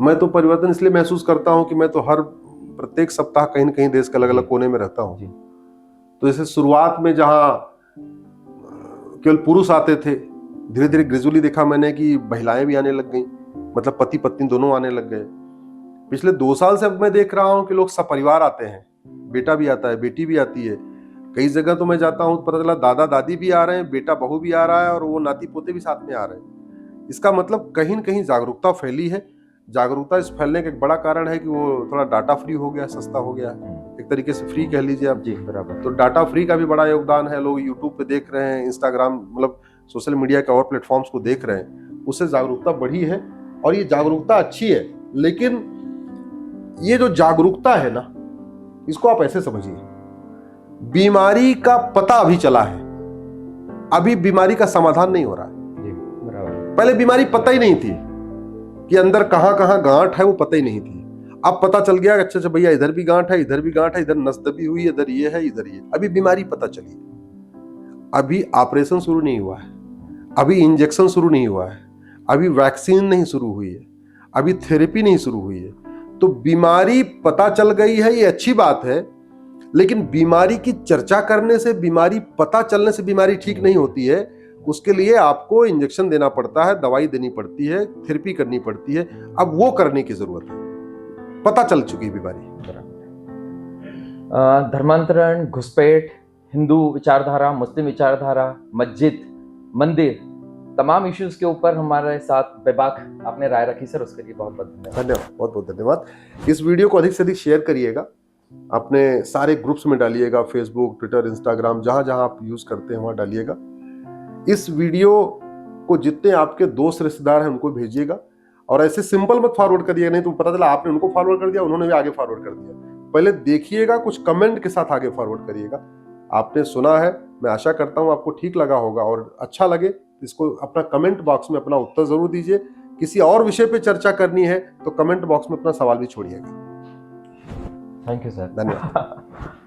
Speaker 2: मैं तो परिवर्तन इसलिए महसूस करता हूं कि मैं तो हर प्रत्येक सप्ताह कहीं न कहीं देश के अलग अलग कोने में रहता हूं। तो जैसे शुरुआत में जहां केवल पुरुष आते थे, धीरे धीरे ग्रेजुअली देखा मैंने कि महिलाएं भी आने लग गई, मतलब पति पत्नी दोनों आने लग गए। पिछले 2 साल से अब मैं देख रहा हूं कि लोग सपरिवार आते हैं, बेटा भी आता है, बेटी भी आती है। कई जगह तो मैं जाता हूं पता चला दादा दादी भी आ रहे हैं, बेटा बहू भी आ रहा है, और वो नाती पोते भी साथ में आ रहे हैं। इसका मतलब कहीं न कहीं जागरूकता फैली है। जागरूकता इस फैलने का एक बड़ा कारण है कि वो थोड़ा डाटा फ्री हो गया, सस्ता हो गया, एक तरीके से फ्री कह लीजिए आप।
Speaker 1: जी बराबर।
Speaker 2: तो डाटा फ्री का भी बड़ा योगदान है। लोग यूट्यूब पे देख रहे हैं, इंस्टाग्राम मतलब सोशल मीडिया के और प्लेटफॉर्म्स को देख रहे हैं, उससे जागरूकता बढ़ी है और ये जागरूकता अच्छी है। लेकिन ये जो जागरूकता है ना, इसको आप ऐसे समझिए, बीमारी का पता अभी चला है, अभी बीमारी का समाधान नहीं हो रहा है। पहले बीमारी पता ही नहीं थी कि अंदर कहां कहां गांठ है, वो पता ही नहीं थी। अब पता चल गया अच्छा अच्छा भैया इधर भी गांठ है, इधर भी गांठ है, इधर नस दबी हुई है, इधर ये है, इधर ये। अभी बीमारी पता चली, अभी ऑपरेशन शुरू नहीं हुआ है, अभी इंजेक्शन शुरू नहीं हुआ है, अभी वैक्सीन नहीं शुरू हुई है, अभी थेरेपी नहीं शुरू हुई है। तो बीमारी पता चल गई है, ये अच्छी बात है, लेकिन बीमारी की चर्चा करने से, बीमारी पता चलने से बीमारी ठीक नहीं होती है। उसके लिए आपको इंजेक्शन देना पड़ता है, दवाई देनी पड़ती है, थेरेपी करनी पड़ती है। अब वो करने की जरूरत है, पता चल चुकी है बीमारी।
Speaker 1: धर्मांतरण, घुसपैठ, हिंदू विचारधारा, मुस्लिम विचारधारा, मस्जिद, मंदिर, तमाम इश्यूज के ऊपर हमारे साथ बेबाक आपने राय रखी सर, उसके लिए बहुत बहुत धन्यवाद।
Speaker 2: बहुत बहुत धन्यवाद। इस वीडियो को अधिक से अधिक शेयर करिएगा, अपने सारे ग्रुप्स में डालिएगा, फेसबुक, ट्विटर, इंस्टाग्राम, जहां जहां आप यूज करते हैं वहां डालिएगा। इस वीडियो को जितने आपके दोस्त रिश्तेदार हैं उनको भेजिएगा, और ऐसे सिंपल मत फॉरवर्ड करिएगा, नहीं तो पता चला आपने उनको फॉरवर्ड कर दिया, उन्होंने भी आगे फॉरवर्ड कर दिया। पहले देखिएगा, कुछ कमेंट के साथ आगे फॉरवर्ड करिएगा। आपने सुना है, मैं आशा करता हूं आपको ठीक लगा होगा, और अच्छा लगे इसको अपना कमेंट बॉक्स में अपना उत्तर जरूर दीजिए। किसी और विषय पे चर्चा करनी है तो कमेंट बॉक्स में अपना सवाल भी छोड़िएगा।
Speaker 1: Thank you sir.
Speaker 2: धन्यवाद।